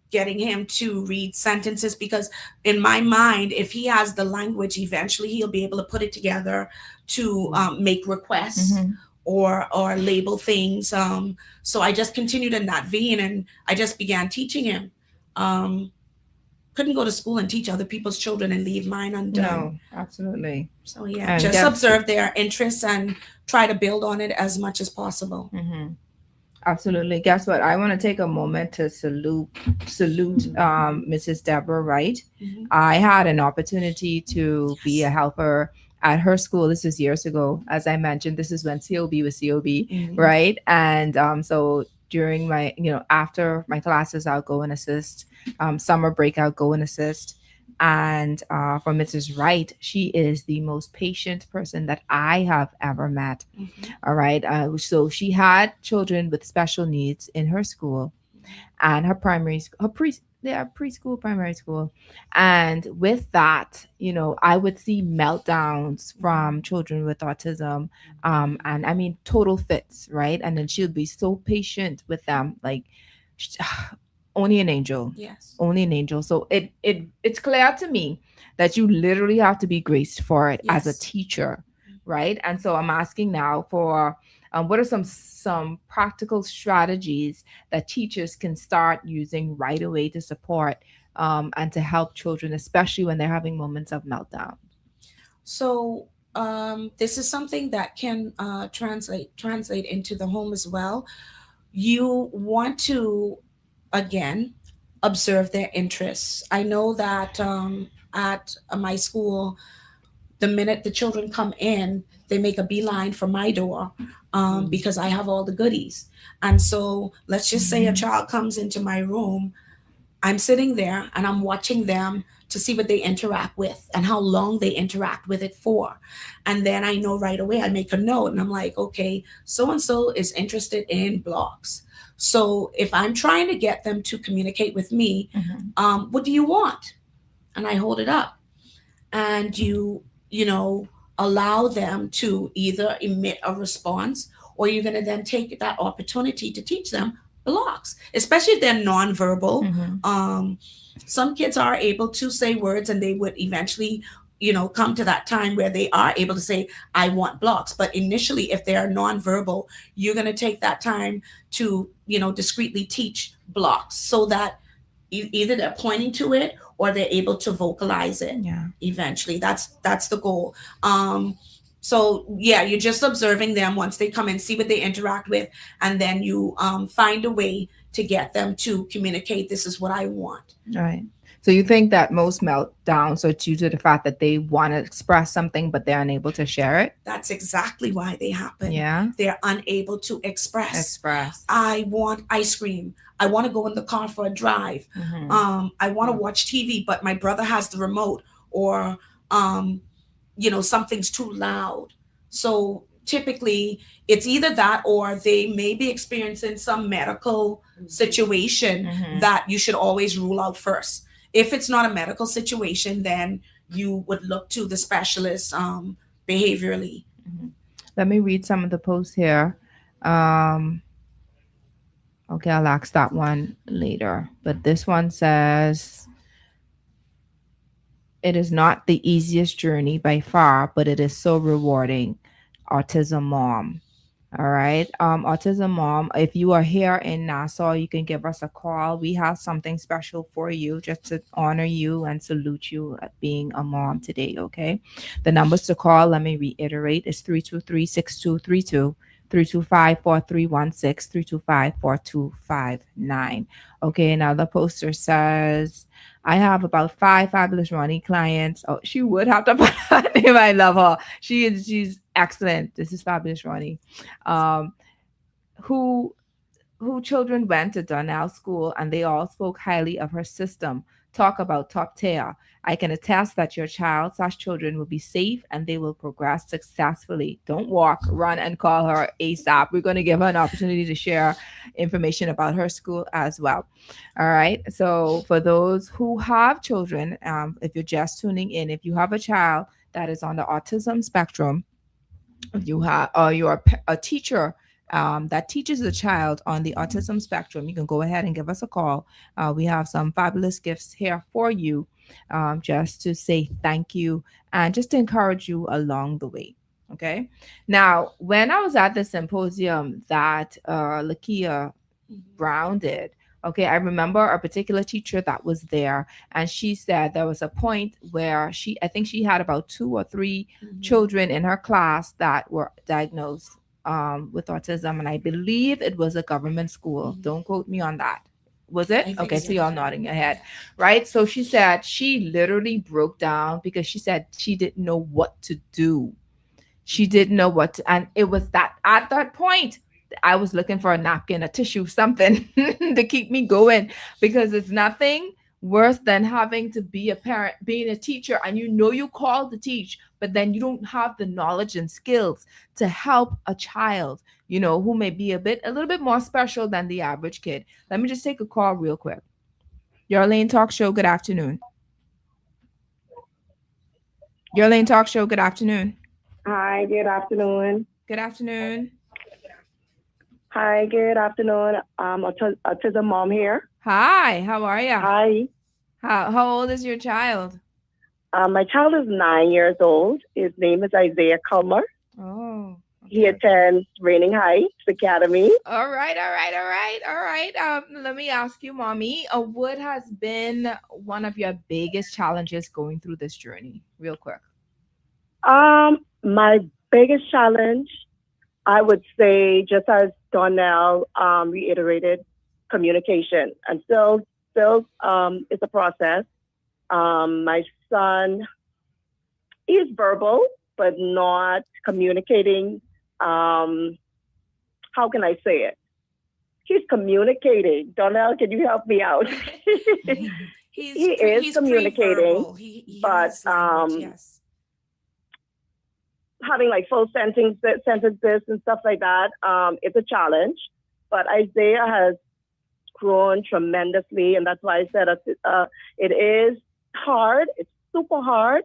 getting him to read sentences, because in my mind, if he has the language, eventually he'll be able to put it together to make requests or label things. So I just continued in that vein, and I just began teaching him. Couldn't go to school and teach other people's children and leave mine undone. No, absolutely. So yeah, just observe their interests and try to build on it as much as possible. Absolutely. Guess what? I want to take a moment to salute Mrs. Deborah Wright. I had an opportunity to be a helper at her school. This was years ago. As I mentioned, this is when COB was COB, right? And so during my, after my classes, I'll go and assist. Summer break, I'll go and assist. And for Mrs. Wright, she is the most patient person that I have ever met. All right. So she had children with special needs in her school and her preschool, primary school. And with that, I would see meltdowns from children with autism. And I mean, total fits, right? And then she would be so patient with them, like only an angel. Yes. Only an angel. So it's clear to me that you literally have to be graced for it as a teacher, right? And so I'm asking now for what are some practical strategies that teachers can start using right away to support and to help children, especially when they're having moments of meltdown? So this is something that can translate into the home as well. You want to, again, observe their interests. I know that at my school, the minute the children come in, they make a beeline for my door because I have all the goodies. And so let's just say a child comes into my room. I'm sitting there and I'm watching them to see what they interact with and how long they interact with it for. And then I know right away, I make a note and I'm like, okay, so-and-so is interested in blocks. So if I'm trying to get them to communicate with me, what do you want? And I hold it up, and you allow them to either emit a response, or you're going to then take that opportunity to teach them blocks, especially if they're nonverbal. Some kids are able to say words, and they would eventually come to that time where they are able to say, I want blocks. But initially, if they are nonverbal, you're going to take that time to, discreetly teach blocks so that either they're pointing to it or they're able to vocalize it. Eventually. That's the goal. So yeah, you're just observing them once they come in, see what they interact with, and then you find a way to get them to communicate, this is what I want. All right. So you think that most meltdowns are due to the fact that they want to express something, but they're unable to share it? That's exactly why they happen. Yeah. They're unable to express. I want ice cream. I want to go in the car for a drive. I want to watch TV, but my brother has the remote, or, something's too loud. So typically it's either that, or they may be experiencing some medical situation that you should always rule out first. If it's not a medical situation, then you would look to the specialist behaviorally. Let me read some of the posts here. Okay, I'll ask that one later. But this one says, it is not the easiest journey by far, but it is so rewarding. Autism Mom. All right. Autism Mom, if you are here in Nassau, you can give us a call. We have something special for you just to honor you and salute you at being a mom today. Okay. The numbers to call, let me reiterate, is 323-6232, 325-4316, 325-4259. Okay. Now the poster says, I have about 5 Fabulous Ronnie clients. Oh, she would have to put her name. I love her. She's excellent. This is Fabulous Ronnie. Who children went to Donell School, and they all spoke highly of her system. Talk about top tier. I can attest that your child/children will be safe and they will progress successfully. Don't walk, run and call her ASAP. We're going to give her an opportunity to share information about her school as well. All right. So for those who have children, if you're just tuning in, if you have a child that is on the autism spectrum, you have you're a teacher that teaches a child on the autism spectrum, you can go ahead and give us a call. We have some fabulous gifts here for you, just to say thank you and just to encourage you along the way. Okay. Now, when I was at the symposium that Lakia Brown did. Okay, I remember a particular teacher that was there, and she said there was a point where I think she had about two or 3 children in her class that were diagnosed with autism, and I believe it was a government school. Don't quote me on that. Was it? Okay, so y'all nodding your head, right? So she said she literally broke down because she said she didn't know what to do. She didn't know what to, and it was that at that point I was looking for a napkin, a tissue, something to keep me going, because it's nothing worse than having to be a parent, being a teacher, and you called to teach, but then you don't have the knowledge and skills to help a child, who may be a little bit more special than the average kid. Let me just take a call real quick. Your Lane Talk Show, good afternoon. Your Lane Talk Show, good afternoon. Hi, good afternoon. Good afternoon. Hi, good afternoon. Autism mom here. Hi, how are you? Hi. How old is your child? My child is 9 years old. His name is Isaiah Culmer. Oh. Okay. He attends Raining Heights Academy. All right. Let me ask you, Mommy, what has been one of your biggest challenges going through this journey? Real quick. My biggest challenge, I would say, just as Donell reiterated, communication. And still, it's a process. My son is verbal, but not communicating. How can I say it? He's communicating. Donell, can you help me out? He is communicating, but yes. Having like full sentences and stuff like that, it's a challenge. But Isaiah has grown tremendously, and that's why I said it is hard. It's super hard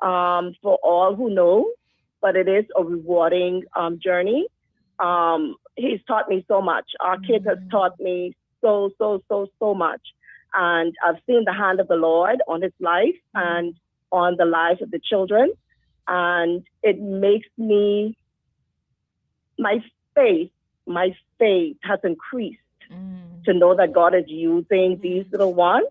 for all who know, but it is a rewarding journey. He's taught me so much. Our kid has taught me so much. And I've seen the hand of the Lord on his life and on the lives of the children. And it makes me, my faith has increased to know that God is using these little ones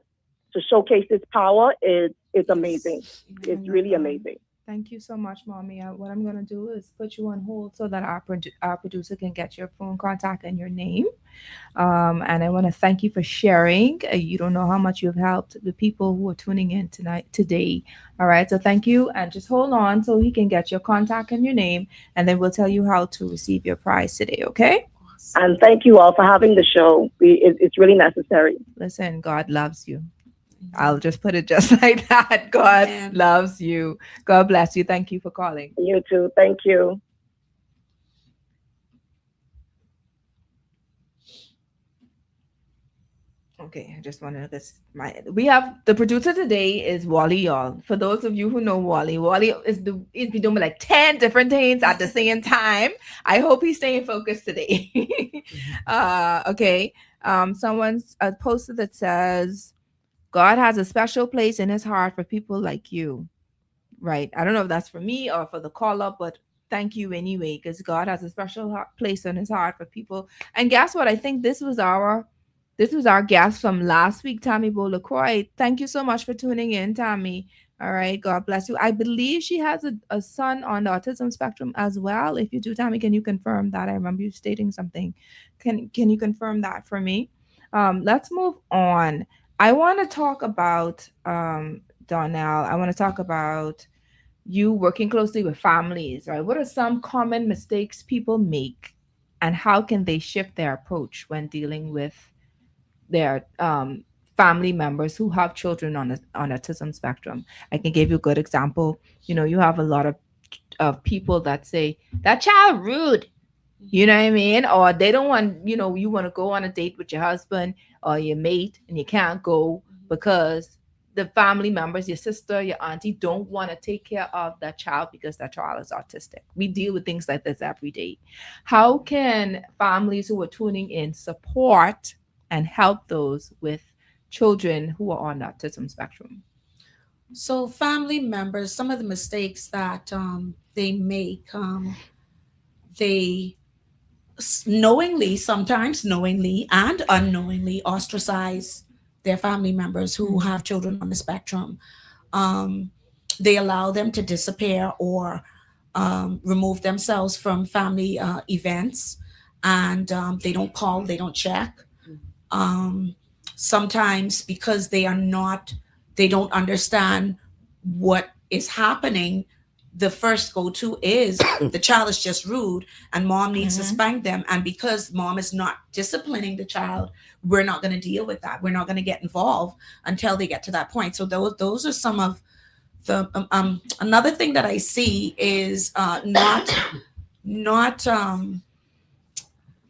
to showcase his power. It's amazing. It's really amazing. Thank you so much, Mommy. What I'm going to do is put you on hold so that our producer can get your phone contact and your name. And I want to thank you for sharing. You don't know how much you've helped the people who are tuning in today. All right. So thank you. And just hold on so he can get your contact and your name. And then we'll tell you how to receive your prize today. Okay. And thank you all for having the show. It's really necessary. Listen, God loves you. I'll just put it just like that. God loves you. God bless you. Thank you for calling. You too. Thank you. Okay, I just wanted this. We have the producer today is Wally, y'all. For those of you who know Wally is doing like 10 different things at the same time. I hope he's staying focused today. Okay. Someone's posted that says, God has a special place in his heart for people like you. Right. I don't know if that's for me or for the caller, but thank you anyway, because God has a special place in his heart for people. And guess what? I think this was our guest from last week, Tammy Bolacroix. Thank you so much for tuning in, Tammy. All right. God bless you. I believe she has a son on the autism spectrum as well. If you do, Tammy, can you confirm that? I remember you stating something. Can you confirm that for me? Let's move on. I want to talk about, Donell, I want to talk about you working closely with families, right? What are some common mistakes people make, and how can they shift their approach when dealing with their family members who have children on autism spectrum? I can give you a good example. You have a lot of people that say, that child rude. You know what I mean? Or they don't want, you want to go on a date with your husband or your mate and you can't go because the family members, your sister, your auntie, don't want to take care of that child because that child is autistic. We deal with things like this every day. How can families who are tuning in support and help those with children who are on the autism spectrum? So family members, some of the mistakes that they make, they knowingly, sometimes knowingly and unknowingly ostracize their family members who have children on the spectrum. They allow them to disappear or remove themselves from family events, and they don't call, they don't check. Sometimes because they don't understand what is happening, the first go-to is the child is just rude and mom needs to spank them, and because mom is not disciplining the child, we're not going to deal with that, we're not going to get involved until they get to that point. So those are some of the another thing that I see is not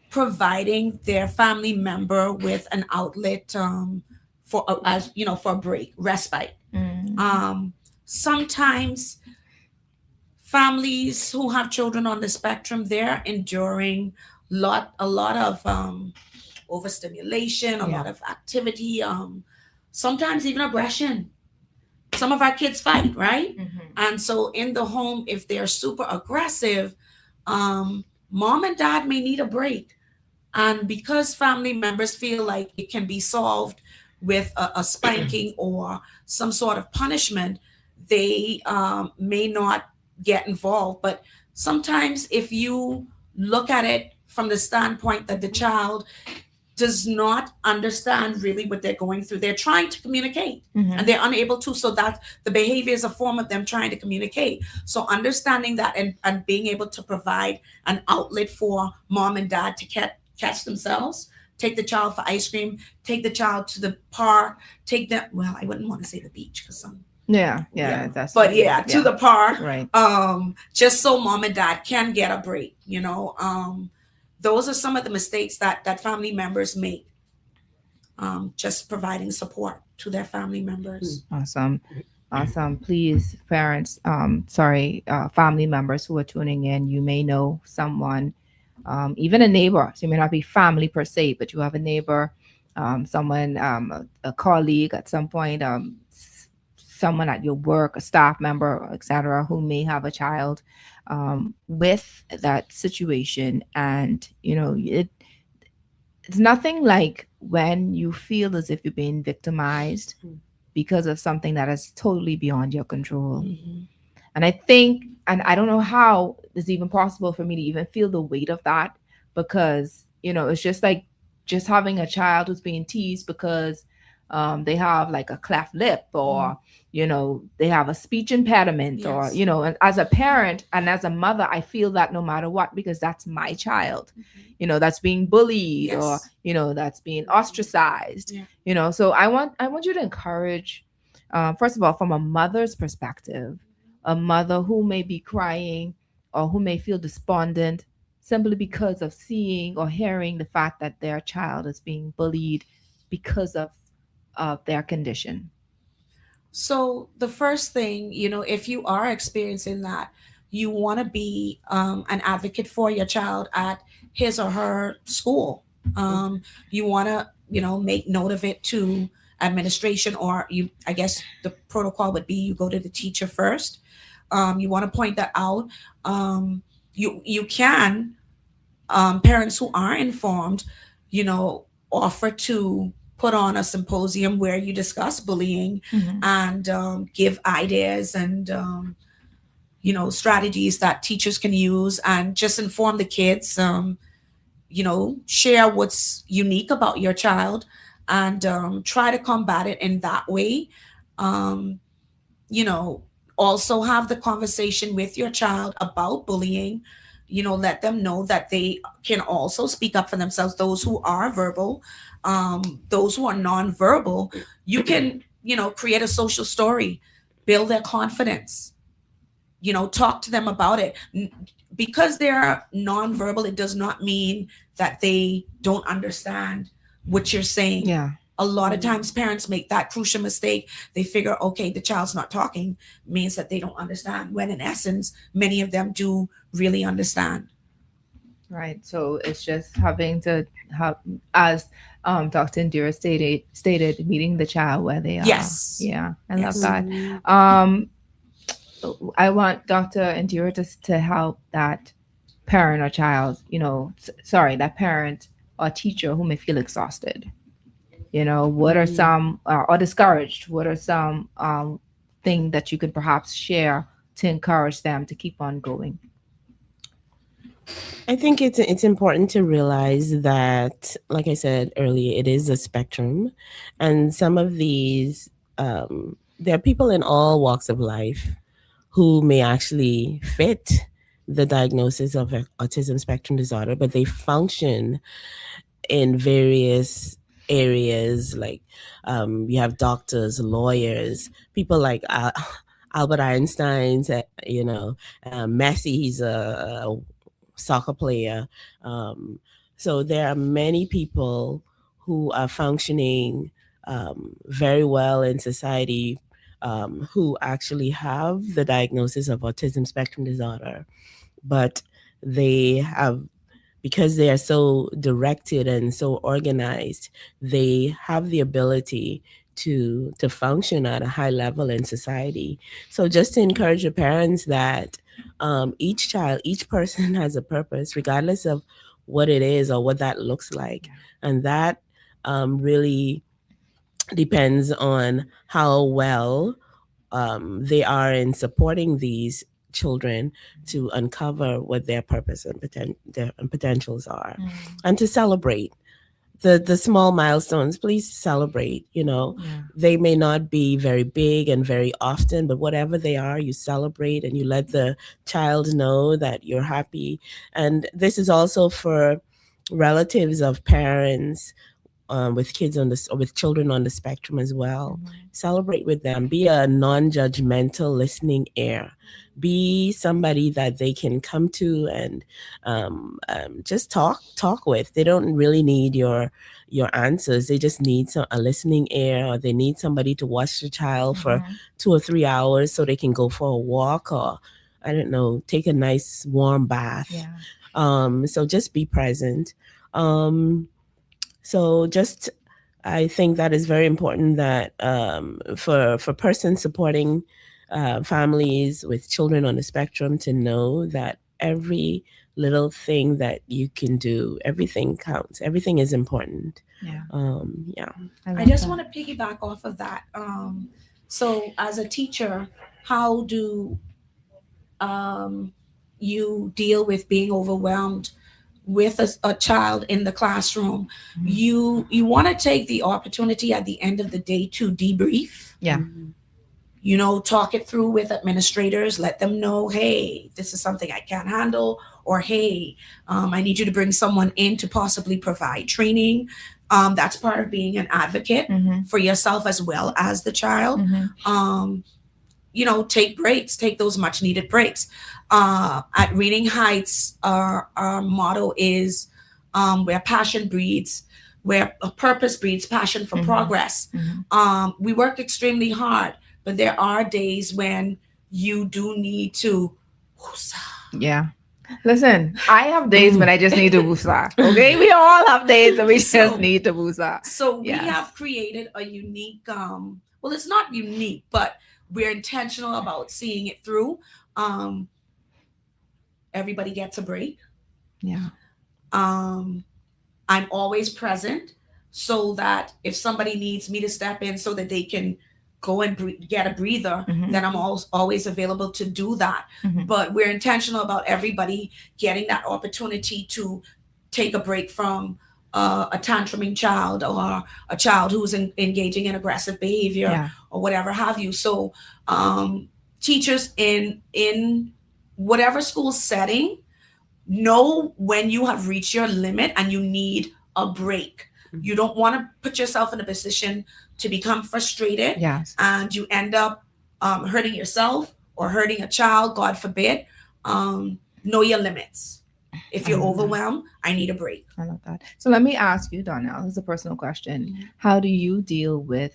providing their family member with an outlet for for a break, respite. Sometimes families who have children on the spectrum, they're enduring a lot of overstimulation, a lot of activity, sometimes even aggression. Some of our kids fight, right? And so in the home, if they're super aggressive, mom and dad may need a break. And because family members feel like it can be solved with a spanking or some sort of punishment, they may not get involved. But sometimes if you look at it from the standpoint that the child does not understand really what they're going through, they're trying to communicate and they're unable to, so that the behavior is a form of them trying to communicate. So understanding that and being able to provide an outlet for mom and dad to catch themselves, take the child for ice cream, take the child to the park, take them, well, I wouldn't want to say the beach because some That's but to the park, right? Just so mom and dad can get a break. Those are some of the mistakes that family members make. Just providing support to their family members. Awesome. Please, parents, family members who are tuning in, you may know someone, even a neighbor. So you may not be family per se, but you have a neighbor, someone, a colleague at some point, someone at your work, a staff member, etc., who may have a child with that situation. And it's nothing like when you feel as if you're being victimized because of something that is totally beyond your control. And I think, and I don't know how it's even possible for me to even feel the weight of that, because it's just like just having a child who's being teased because they have like a cleft lip, or they have a speech impediment, or and as a parent and as a mother, I feel that no matter what, because that's my child, that's being bullied, or that's being ostracized. So I want you to encourage, first of all, from a mother's perspective, a mother who may be crying or who may feel despondent simply because of seeing or hearing the fact that their child is being bullied because of their condition. So the first thing, if you are experiencing that, you want to be an advocate for your child at his or her school. You want to, make note of it to administration, or I guess the protocol would be you go to the teacher first. You want to point that out. You can, parents who are informed, offer to put on a symposium where you discuss bullying and give ideas and strategies that teachers can use, and just inform the kids, share what's unique about your child, and try to combat it in that way. Also have the conversation with your child about bullying. Let them know that they can also speak up for themselves. Those who are verbal, those who are nonverbal, you can, create a social story, build their confidence, talk to them about it. Because they're nonverbal, it does not mean that they don't understand what you're saying. A lot of times parents make that crucial mistake. They figure, okay, the child's not talking means that they don't understand, when in essence, many of them do really understand. Right. So it's just having to have, as Dr. Indera stated, meeting the child where they are. Yes. Yeah, I love that. I want Dr. Indera to help that parent or child, that parent or teacher who may feel exhausted. What are some, or discouraged, what are some things that you could perhaps share to encourage them to keep on going? I think it's important to realize that, like I said earlier, it is a spectrum, and some of these, there are people in all walks of life who may actually fit the diagnosis of autism spectrum disorder, but they function in various areas. Like you have doctors, lawyers, people like Albert Einstein's, Messi, he's a soccer player. So there are many people who are functioning very well in society, who actually have the diagnosis of autism spectrum disorder, but they have, because they are so directed and so organized, they have the ability to function at a high level in society. So just to encourage the parents that each child, each person has a purpose, regardless of what it is or what that looks like. And that really depends on how well they are in supporting these children to uncover what their purpose and potentials are, and to celebrate the small milestones. Please celebrate. They may not be very big and very often, but whatever they are, you celebrate and you let the child know that you're happy. And this is also for relatives of parents with kids with children on the spectrum as well. Celebrate with them. Be a non-judgmental listening ear. Be somebody that they can come to and just talk with. They don't really need your answers. They just need a listening ear, or they need somebody to watch the child for 2 or 3 hours so they can go for a walk, or I don't know, take a nice warm bath. So just be present. So just, I think that is very important, that for persons supporting families with children on the spectrum, to know that every little thing that you can do, everything counts. Everything is important. I just want to piggyback off of that. So as a teacher, how do you deal with being overwhelmed with a child in the classroom? You want to take the opportunity at the end of the day to debrief. Talk it through with administrators. Let them know, hey, this is something I can't handle, or hey, I need you to bring someone in to possibly provide training. That's part of being an advocate for yourself as well as the child. Take breaks, take those much needed breaks. At Reading Heights, our motto is where passion breeds, where a purpose breeds passion for progress. We work extremely hard, but there are days when you do need to Listen, I have days when I just need to woosah. Okay, we all have days that we just need to woosah. So we have created a unique, well, it's not unique, but we're intentional about seeing it through. Everybody gets a break. I'm always present, so that if somebody needs me to step in so that they can go and get a breather, then I'm always available to do that. But we're intentional about everybody getting that opportunity to take a break from a tantruming child, or a child who's engaging in aggressive behavior, or whatever have you. So teachers in whatever school setting, know when you have reached your limit and you need a break. You don't want to put yourself in a position to become frustrated, and you end up hurting yourself or hurting a child, God forbid. Know your limits. If you're overwhelmed, I need a break. I love that. So let me ask you, Donell, this is a personal question. How do you deal with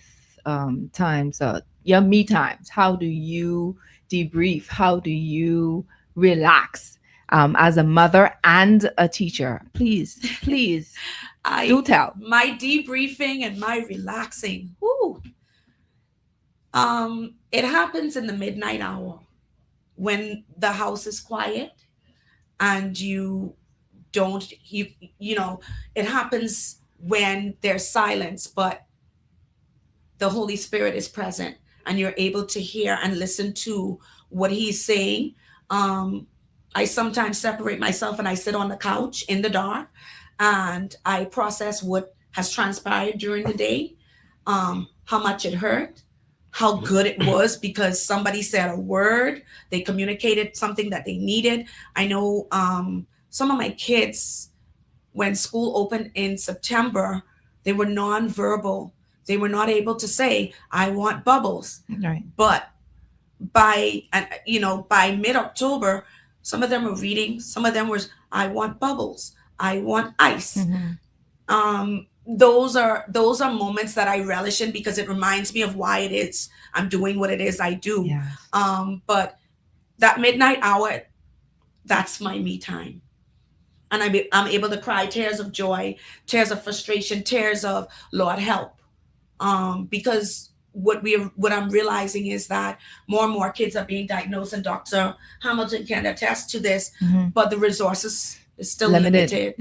times, your me times? How do you debrief? How do you relax as a mother and a teacher? Please do tell. My debriefing and my relaxing. Woo. It happens in the midnight hour when the house is quiet and you know, it happens when there's silence, but the Holy Spirit is present and you're able to hear and listen to what he's saying. I sometimes separate myself and I sit on the couch in the dark and I process what has transpired during the day, how much it hurt, how good it was because somebody said a word, they communicated something that they needed. I know some of my kids, when school opened in September, they were nonverbal. They were not able to say, I want bubbles. Right. But by mid-October, some of them were reading, some of them was, I want bubbles, I want ice. Those are moments that I relish in because it reminds me of why it is I'm doing what it is I do. Yes. But that midnight hour, that's my me time. And I'm able to cry tears of joy, tears of frustration, tears of Lord help. Because what I'm realizing is that more and more kids are being diagnosed, and Dr. Hamilton can attest to this, but the resources is still limited.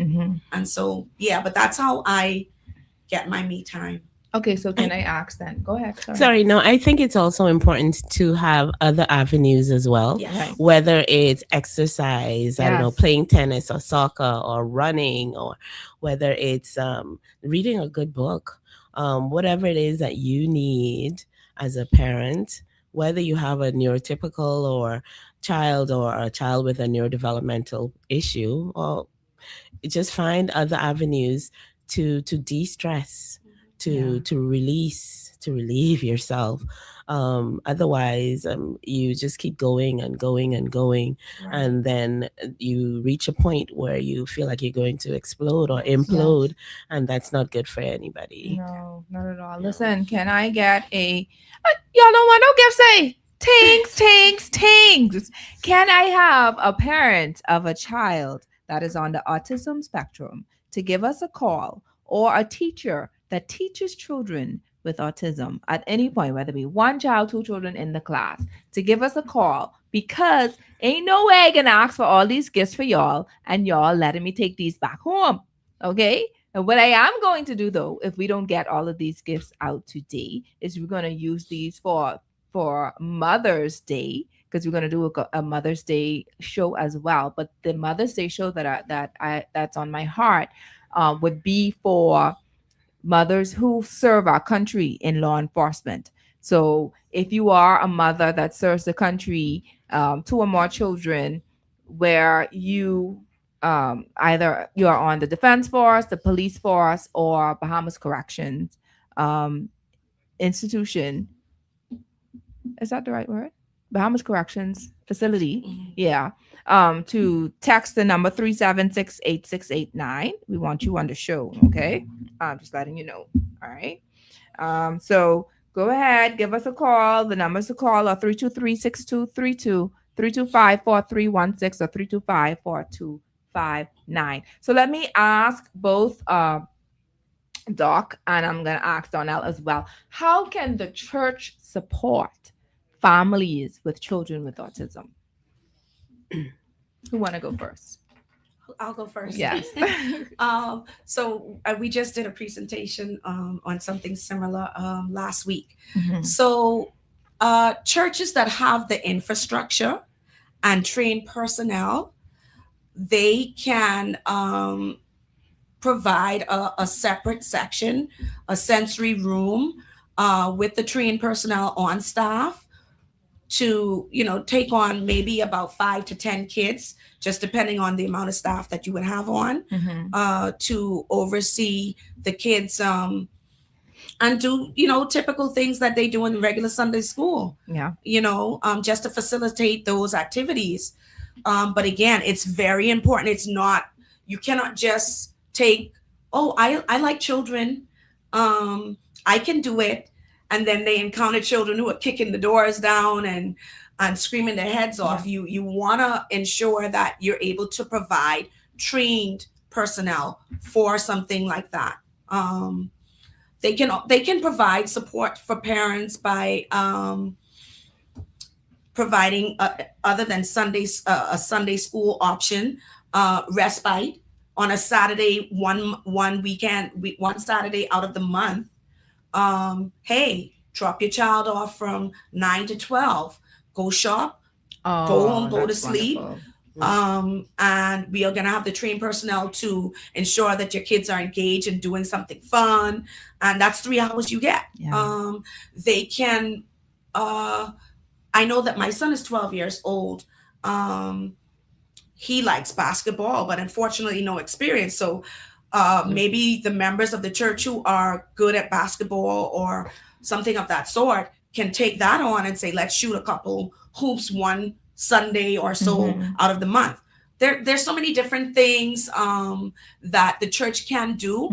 And so, but that's how I get my me time. Okay, so can I ask then? Go ahead. Sorry, no, I think it's also important to have other avenues as well. Yes. Whether it's exercise, I don't know, playing tennis or soccer or running, or whether it's reading a good book, whatever it is that you need as a parent, whether you have a neurotypical or a child with a neurodevelopmental issue, or just find other avenues to de-stress, to relieve yourself. Otherwise, you just keep going and going and going, and then you reach a point where you feel like you're going to explode or implode, and that's not good for anybody. No, not at all. Listen, can I get a y'all don't want no gift, say tings. Can I have a parent of a child that is on the autism spectrum to give us a call, or a teacher that teaches children with autism at any point, whether it be one child, two children in the class, to give us a call, because ain't no way I can ask for all these gifts for y'all and y'all letting me take these back home. Okay? And what I am going to do, though, if we don't get all of these gifts out today, is we're going to use these for Mother's Day, because we're going to do a Mother's Day show as well. But the Mother's Day show that's on my heart would be for mothers who serve our country in law enforcement. So if you are a mother that serves the country, two or more children, where you either you are on the defense force, the police force, or Bahamas Corrections institution. Is that the right word? Bahamas Corrections Facility. Yeah. To text the number 376-8689. We want you on the show. Okay. I'm just letting you know. All right. So go ahead, give us a call. The numbers to call are 323-6232, 325-4316, or 325-4259. So let me ask both Doc, and I'm going to ask Donell as well. How can the church support families with children with autism? Who want to go first? I'll go first. Yes. So we just did a presentation on something similar last week. So churches that have the infrastructure and trained personnel, they can provide a separate section, a sensory room with the trained personnel on staff to, take on maybe about 5 to 10 kids, just depending on the amount of staff that you would have on, to oversee the kids and do, typical things that they do in regular Sunday school. Yeah. Just to facilitate those activities. But again, it's very important. It's not, you cannot just take, oh, I like children. I can do it. And then they encounter children who are kicking the doors down and screaming their heads off. You want to ensure that you're able to provide trained personnel for something like that. They can provide support for parents by providing other than Sundays, a Sunday school option, respite on a Saturday, one weekend, one Saturday out of the month. Hey, drop your child off from 9 to 12, go shop, go home, go to sleep. And we are going to have the trained personnel to ensure that your kids are engaged in doing something fun. And that's 3 hours you get. They can, I know that my son is 12 years old. He likes basketball, but unfortunately no experience. So maybe the members of the church who are good at basketball or something of that sort can take that on and say, let's shoot a couple hoops one Sunday or so out of the month. There's so many different things that the church can do.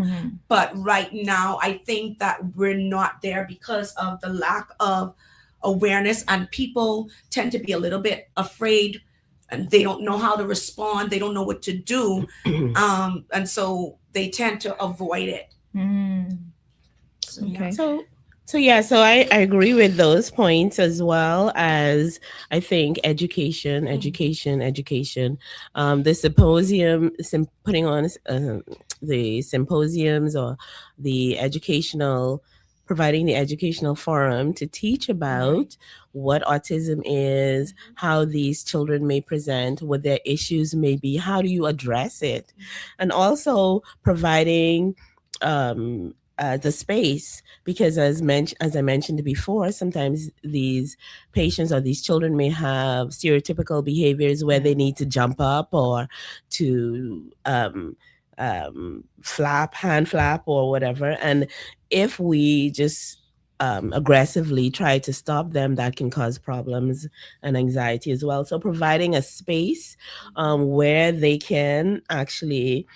But right now, I think that we're not there because of the lack of awareness, and people tend to be a little bit afraid and they don't know how to respond. They don't know what to do. And so they tend to avoid it. So I agree with those points, as well as I think education. The symposium, putting on the symposiums or the providing the educational forum to teach about what autism is, how these children may present, what their issues may be, how do you address it, and also providing the space, because as I mentioned before, sometimes these patients or these children may have stereotypical behaviors where they need to jump up or to hand flap or whatever. And if we just aggressively try to stop them, that can cause problems and anxiety as well. So providing a space where they can actually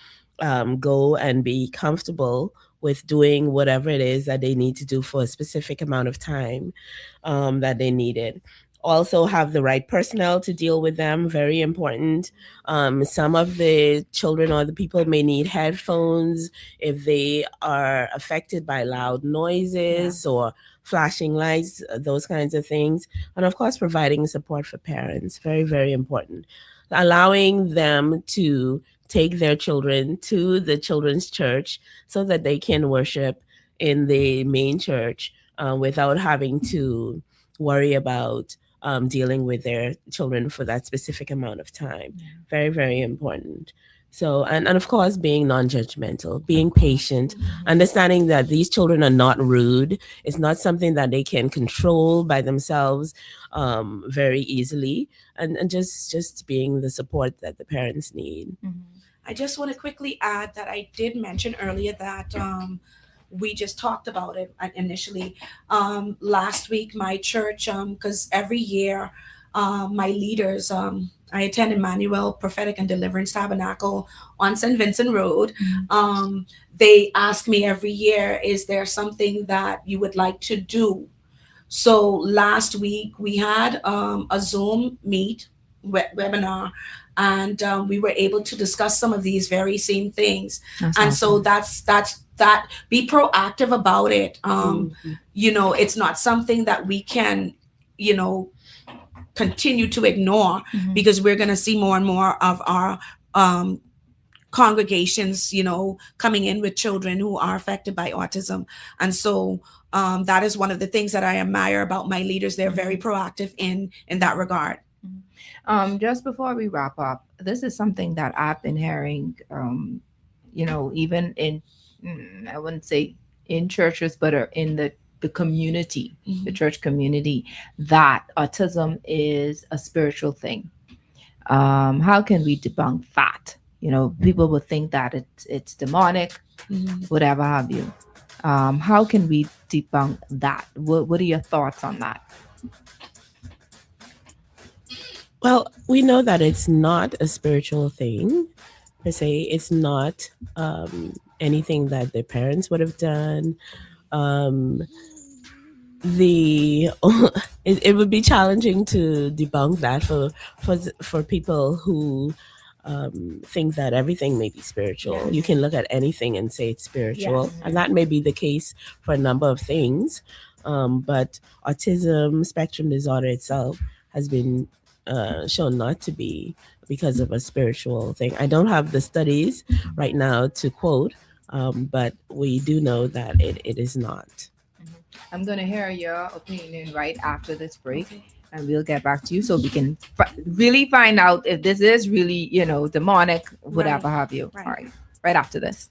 go and be comfortable with doing whatever it is that they need to do for a specific amount of time that they need it. Also have the right personnel to deal with them, very important. Some of the children or the people may need headphones if they are affected by loud noises or flashing lights, those kinds of things. And of course, providing support for parents, very, very important. Allowing them to take their children to the children's church so that they can worship in the main church without having to worry about dealing with their children for that specific amount of time. Very, very important. So, and of course, being non-judgmental, being patient, understanding that these children are not rude. It's not something that they can control by themselves very easily, and just being the support that the parents need. I just want to quickly add that I did mention earlier that we just talked about it initially. Last week, my church, because every year my leaders, I attend Emmanuel Prophetic and Deliverance Tabernacle on St. Vincent Road. They ask me every year, is there something that you would like to do? So last week we had a Zoom webinar, and we were able to discuss some of these very same things. So that's that. Be proactive about it. It's not something that we can, continue to ignore, because we're going to see more and more of our congregations, coming in with children who are affected by autism. And so that is one of the things that I admire about my leaders. They're very proactive in that regard. Just before we wrap up, this is something that I've been hearing, even in, I wouldn't say in churches, but in the community, the church community, that autism is a spiritual thing. How can we debunk that? People would think that it's demonic, whatever have you. How can we debunk that? What are your thoughts on that? Well, we know that it's not a spiritual thing per se. It's not anything that their parents would have done. Um, the it would be challenging to debunk that for people who think that everything may be spiritual. Yes. You can look at anything and say it's spiritual, Yes. and that may be the case for a number of things. But autism spectrum disorder itself has been shown not to be because of a spiritual thing. I don't have the studies right now to quote, but we do know that it is not. I'm going to hear your opinion right after this break, and we'll get back to you so we can really find out if this is really, demonic, whatever have you. Right. All right, right after this.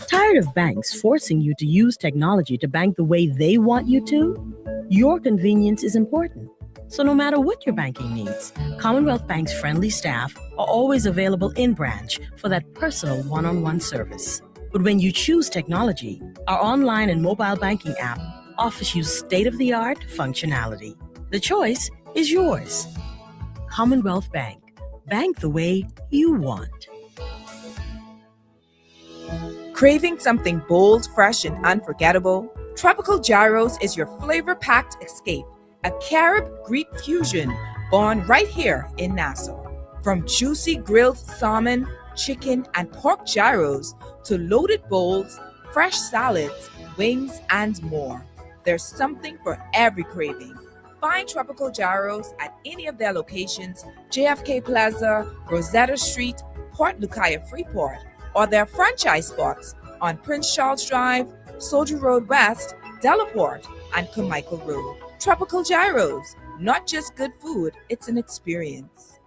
Tired of banks forcing you to use technology to bank the way they want you to? Your convenience is important. So no matter what your banking needs, Commonwealth Bank's friendly staff are always available in branch for that personal one-on-one service. But when you choose technology, our online and mobile banking app offers you state-of-the-art functionality. The choice is yours. Commonwealth Bank. Bank the way you want. Craving something bold, fresh, and unforgettable? Tropical Gyros is your flavor-packed escape. A Carib Greek fusion born right here in Nassau. From juicy grilled salmon, chicken, and pork gyros to loaded bowls, fresh salads, wings, and more. There's something for every craving. Find Tropical Gyros at any of their locations, JFK Plaza, Rosetta Street, Port Lucaya Freeport, or their franchise spots on Prince Charles Drive, Soldier Road West, Delaport, and Carmichael Road. Tropical Gyros, not just good food, it's an experience.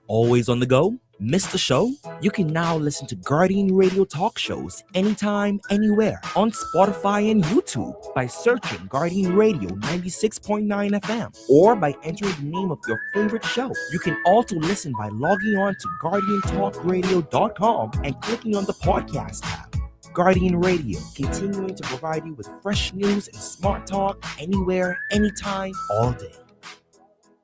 Always on the go? Missed the show? You can now listen to Guardian Radio talk shows anytime, anywhere on Spotify and YouTube by searching Guardian Radio 96.9 FM or by entering the name of your favorite show. You can also listen by logging on to GuardianTalkRadio.com and clicking on the podcast tab. Guardian Radio, continuing to provide you with fresh news and smart talk anywhere, anytime, all day.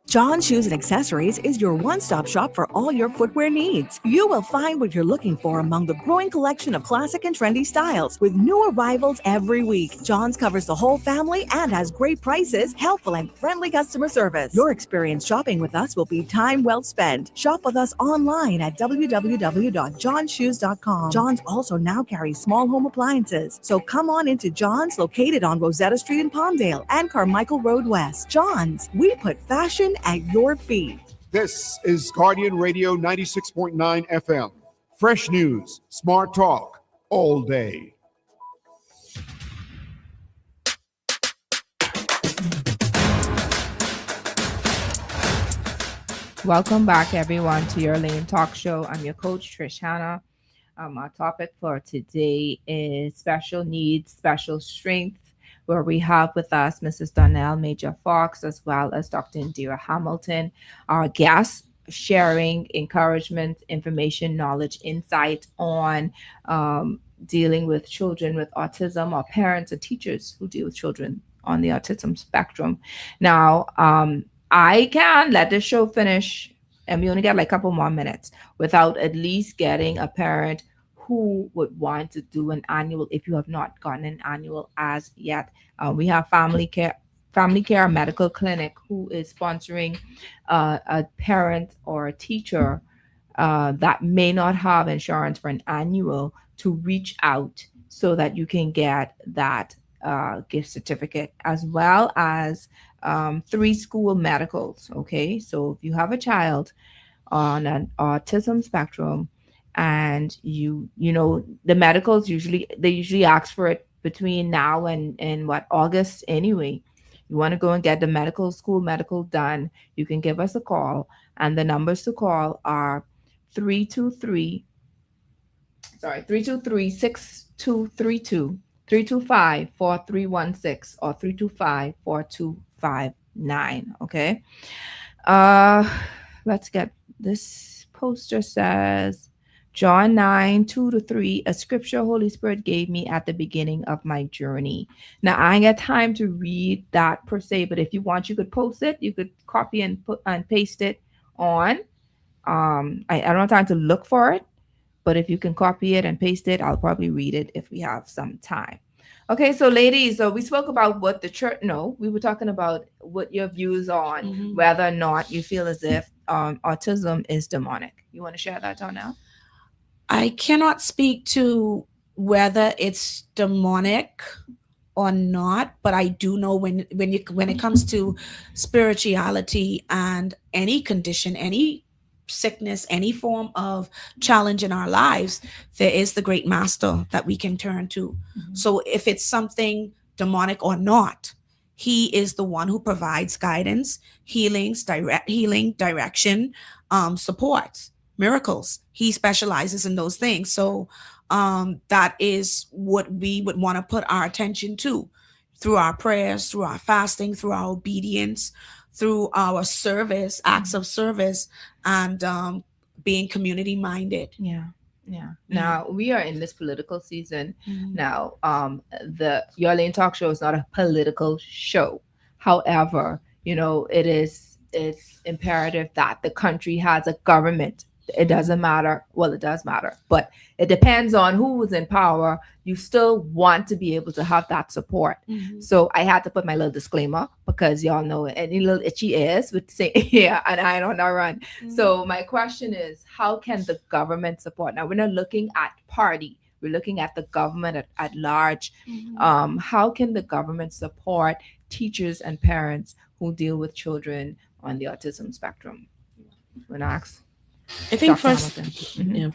John Shoes and Accessories is your one-stop shop for all your footwear needs. You will find what you're looking for among the growing collection of classic and trendy styles with new arrivals every week. John's covers the whole family and has great prices, helpful and friendly customer service. Your experience shopping with us will be time well spent. Shop with us online at www.johnshoes.com. John's also now carries small home appliances. So come on into John's, located on Rosetta Street in Palmdale and Carmichael Road West. John's, we put fashion at your feet. This is Guardian Radio 96.9 FM. Fresh news, smart talk, all day. Welcome back, everyone, to your Lane Talk Show. I'm your coach, Trish Hanna. Our topic for today is special needs, special strength, where we have with us Mrs. Donell Major Fawkes as well as Dr. Indera Hamilton, our guests, sharing encouragement, information, knowledge, insight on dealing with children with autism, or parents and teachers who deal with children on the autism spectrum. Now, I can let the show finish, and we only got like a couple more minutes, without at least getting a parent who would want to do an annual, if you have not gotten an annual as yet. We have Family Care Medical Clinic who is sponsoring a parent or a teacher that may not have insurance for an annual to reach out so that you can get that gift certificate, as well as 3 school medicals. Okay, so if you have a child on an autism spectrum, and you know the medicals usually ask for it between now and August anyway. You want to go and get the school medical done, you can give us a call, and the numbers to call are 323-6232, 325-4316, or 325-4259. Okay, let's get this. Poster says John 9:2-3, a scripture Holy Spirit gave me at the beginning of my journey. Now, I ain't got time to read that per se, but if you want, you could post it. You could copy and put and paste it on. I don't have time to look for it, but if you can copy it and paste it, I'll probably read it if we have some time. Okay, so ladies, so we spoke about what the church, no, we were talking about what your views on whether or not you feel as if autism is demonic. You want to share that, Donell? I cannot speak to whether it's demonic or not, but I do know when it comes to spirituality and any condition, any sickness, any form of challenge in our lives, there is the great master that we can turn to. So if it's something demonic or not, he is the one who provides guidance, healing, direction, support, miracles. He specializes in those things. So that is what we would want to put our attention to through our prayers, through our fasting, through our obedience, through our service, acts of service, and being community minded. Yeah. Now we are in this political season. Now, the Your Lane Talk Show is not a political show. However, it's imperative that the country has a government. It doesn't matter. Well, it does matter, but it depends on who is in power. You still want to be able to have that support. So I had to put my little disclaimer because y'all know any little itchy ears would say, yeah, and I don't know run. So my question is, how can the government support? Now, we're not looking at party. We're looking at the government at large. How can the government support teachers and parents who deal with children on the autism spectrum? Relax. I think Dr.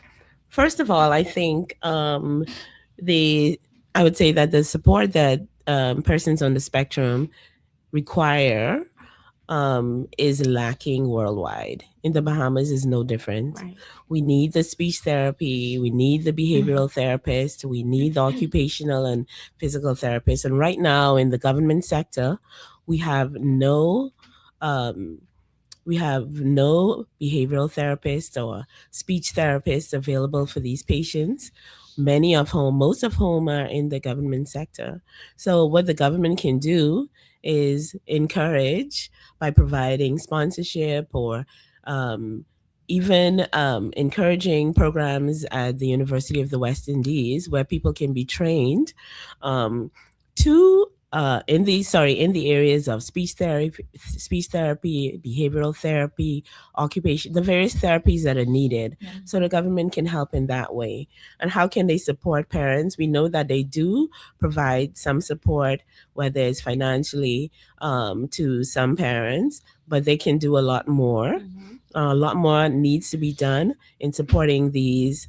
first of all, I think I would say that the support that persons on the spectrum require is lacking worldwide. In the Bahamas is no different. Right. We need the speech therapy, we need the behavioral therapist, we need the occupational and physical therapist. And right now in the government sector, we have no behavioral therapists or speech therapists available for these patients, most of whom are in the government sector. So what the government can do is encourage by providing sponsorship or even encouraging programs at the University of the West Indies where people can be trained in the areas of speech therapy, behavioral therapy, occupation, the various therapies that are needed. So the government can help in that way. And how can they support parents? We know that they do provide some support, whether it's financially to some parents, but they can do a lot more. A lot more needs to be done in supporting these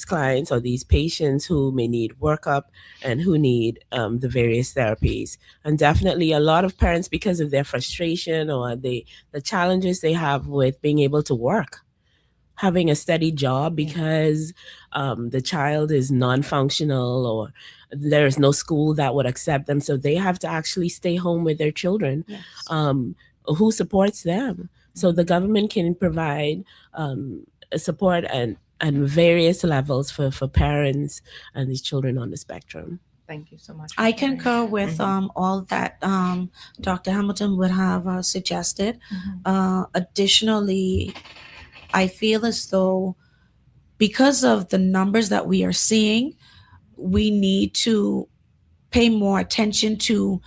clients or these patients who may need workup and who need the various therapies. And definitely a lot of parents, because of their frustration or the challenges they have with being able to work, having a steady job because the child is non-functional or there is no school that would accept them. So they have to actually stay home with their children. Who supports them? So the government can provide support and various levels for parents and these children on the spectrum. Thank you so much. I concur with all that Dr. Hamilton would have suggested. Additionally, I feel as though because of the numbers that we are seeing, we need to pay more attention to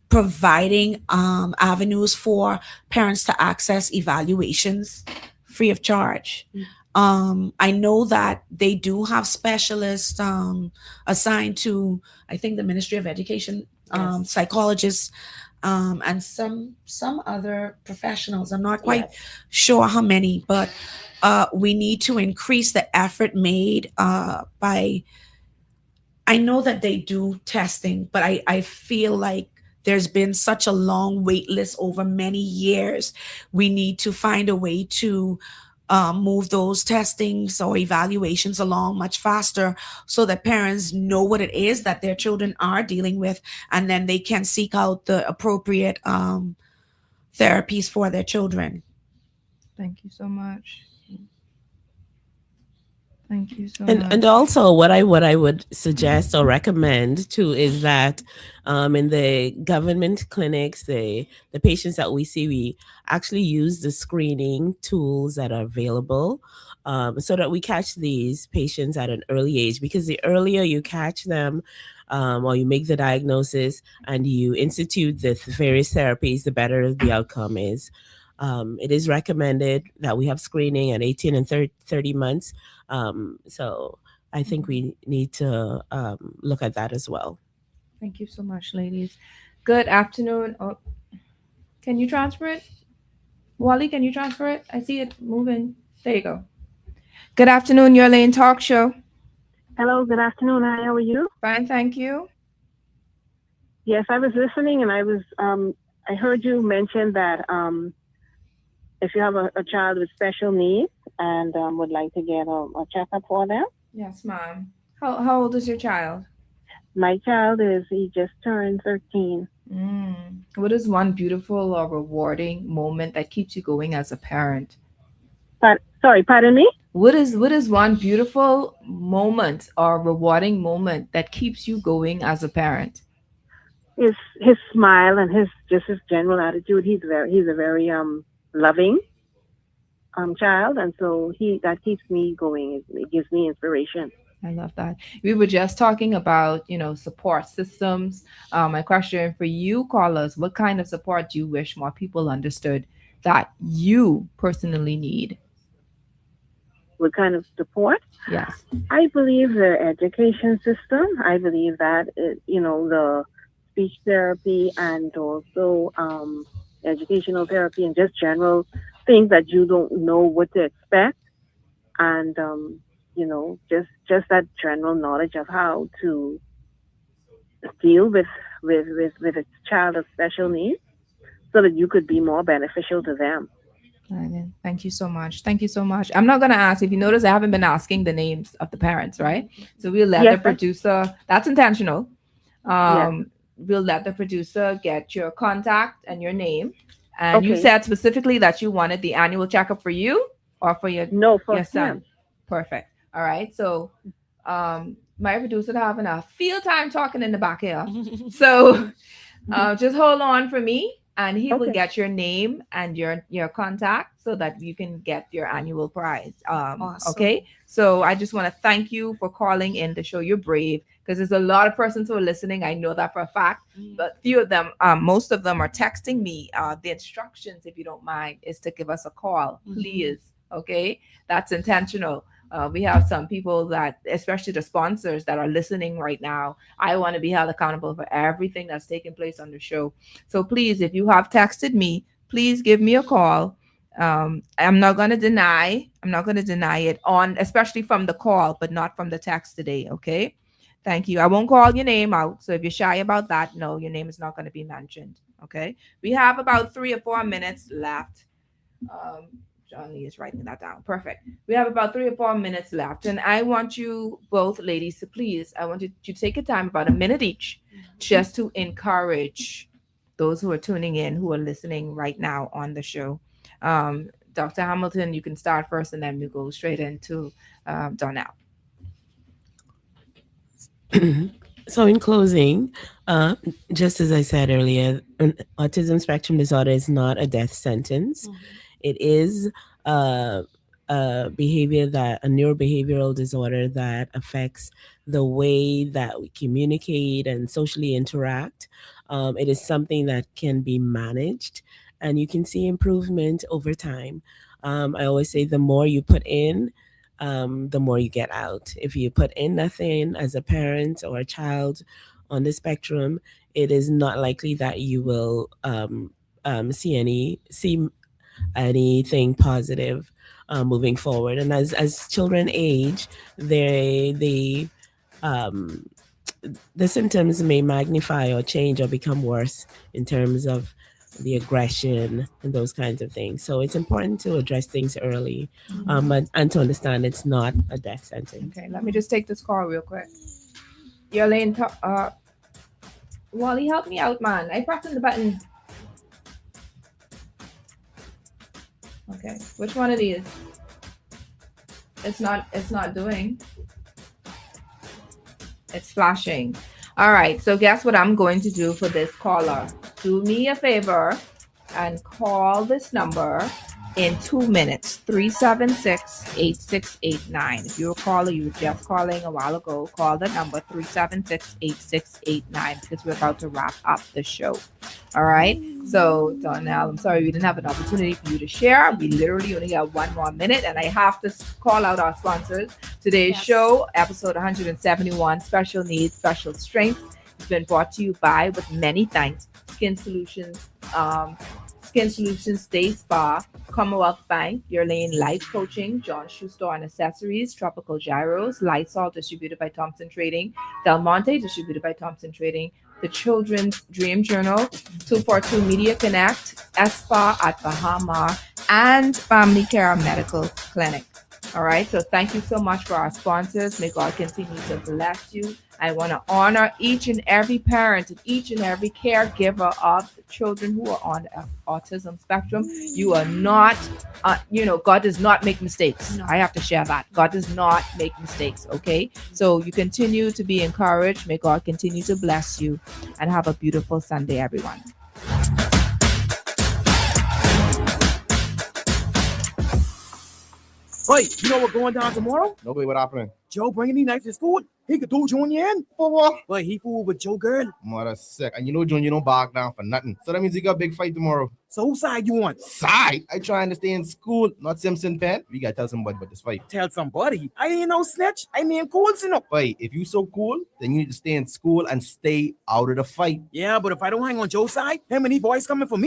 providing avenues for parents to access evaluations free of charge. I know that they do have specialists assigned to, I think, the Ministry of Education, psychologists, and some other professionals. I'm not quite sure how many, but we need to increase the effort made by, I know that they do testing, but I feel like there's been such a long wait list over many years. We need to find a way to move those testings or evaluations along much faster so that parents know what it is that their children are dealing with, and then they can seek out the appropriate therapies for their children. Thank you so much. Thank you so and much. and also what I would suggest or recommend too is that in the government clinics, the patients that we see, we actually use the screening tools that are available, so that we catch these patients at an early age, because the earlier you catch them, or you make the diagnosis and you institute the various therapies, the better the outcome is. It is recommended that we have screening at 18 and 30 months. So I think we need to look at that as well. Thank you so much, ladies. Good afternoon. Oh, can you transfer it? Wally, can you transfer it? I see it moving. There you go. Good afternoon, Your Lane Talk Show. Hello, good afternoon. Hi, how are you? Fine, thank you. Yes, I was listening, and I heard you mention that if you have a child with special needs and would like to get a checkup for them. Yes, ma'am. How old is your child? My child he just turned 13. What is one beautiful or rewarding moment that keeps you going as a parent? Sorry, pardon me? What is one beautiful moment or rewarding moment that keeps you going as a parent? His smile and his general attitude. He's a very loving child, and so that keeps me going. It gives me inspiration. I love that. We were just talking about, support systems. My question for you, callers, what kind of support do you wish more people understood that you personally need? What kind of support? Yes. I believe the education system. I believe that, the speech therapy and also educational therapy and just general things that you don't know what to expect. And, just that general knowledge of how to deal with a child of special needs so that you could be more beneficial to them. Thank you so much. Thank you so much. I'm not going to ask. If you notice, I haven't been asking the names of the parents, right? So we'll let the producer, that's intentional. We'll let the producer get your contact and your name. And you said specifically that you wanted the annual checkup for you or for your son. Him. Perfect. All right. So my producer having a field time talking in the back here. So just hold on for me. And he will get your name and your contact so that you can get your annual prize. Awesome. Okay. So I just want to thank you for calling in to show you're brave, because there's a lot of persons who are listening. I know that for a fact, but few of them, most of them are texting me. The instructions, if you don't mind, is to give us a call, please. Okay. That's intentional. We have some people that, especially the sponsors that are listening right now, I want to be held accountable for everything that's taking place on the show. So please, if you have texted me, please give me a call. I'm not going to deny it on, especially from the call, but not from the text today. Okay. Thank you. I won't call your name out. So if you're shy about that, no, your name is not going to be mentioned. Okay. We have about 3 or 4 minutes left. John Lee is writing that down. Perfect. We have about 3 or 4 minutes left. And I want you both ladies to please, I want you to take a time, about a minute each, just to encourage those who are tuning in, who are listening right now on the show. Dr. Hamilton, you can start first and then we go straight into Donell. So in closing, just as I said earlier, autism spectrum disorder is not a death sentence. It is a neurobehavioral disorder that affects the way that we communicate and socially interact. It is something that can be managed, and you can see improvement over time. I always say the more you put in, the more you get out. If you put in nothing as a parent or a child on the spectrum, it is not likely that you will see anything positive moving forward. And as children age, the symptoms may magnify or change or become worse in terms of the aggression and those kinds of things. So it's important to address things early, and to understand it's not a death sentence. Okay, let me just take this call real quick. Your lane, Wally, help me out, man. I pressing the button. Okay, which one of these? It's not doing. It's flashing. All right. So guess what I'm going to do for this caller? Do me a favor and call this number in 2 minutes. 376-8689. If you're a caller, you were just calling a while ago, call the number 376-8689 because we're about to wrap up the show. All right. So Donell, I'm sorry we didn't have an opportunity for you to share. We literally only got 1 more minute, and I have to call out our sponsors. Today's show, episode 171, Special Needs, Special Strength, has been brought to you by, with many thanks, Skin Solutions, Day Spa, Commonwealth Bank, Your Lane Life Coaching, John Shoe Store and Accessories, Tropical Gyros, Lysol, distributed by Thompson Trading, Del Monte, distributed by Thompson Trading, the Children's Dream Journal, 242 Media Connect, ESPA at Bahama, and Family Care Medical Clinic. All right, so thank you so much for our sponsors. May God continue to bless you. I want to honor each and every parent and each and every caregiver of the children who are on the autism spectrum. You are not, God does not make mistakes. No. I have to share that. God does not make mistakes, okay? So you continue to be encouraged. May God continue to bless you, and have a beautiful Sunday, everyone. Wait, you know what's going down tomorrow? Nobody, what happening? Joe bringing these knives to school. He could do Junior in. For what? But he fooled with Joe girl. Mother sick. And you know Junior don't back down for nothing. So that means he got a big fight tomorrow. So whose side you on? Side? I trying to stay in school, not Simpson Pen. We gotta tell somebody about this fight. Tell somebody? I ain't no snitch. I mean cool, you know. Wait, if you so cool, then you need to stay in school and stay out of the fight. Yeah, but if I don't hang on Joe's side, him and he boys coming for me.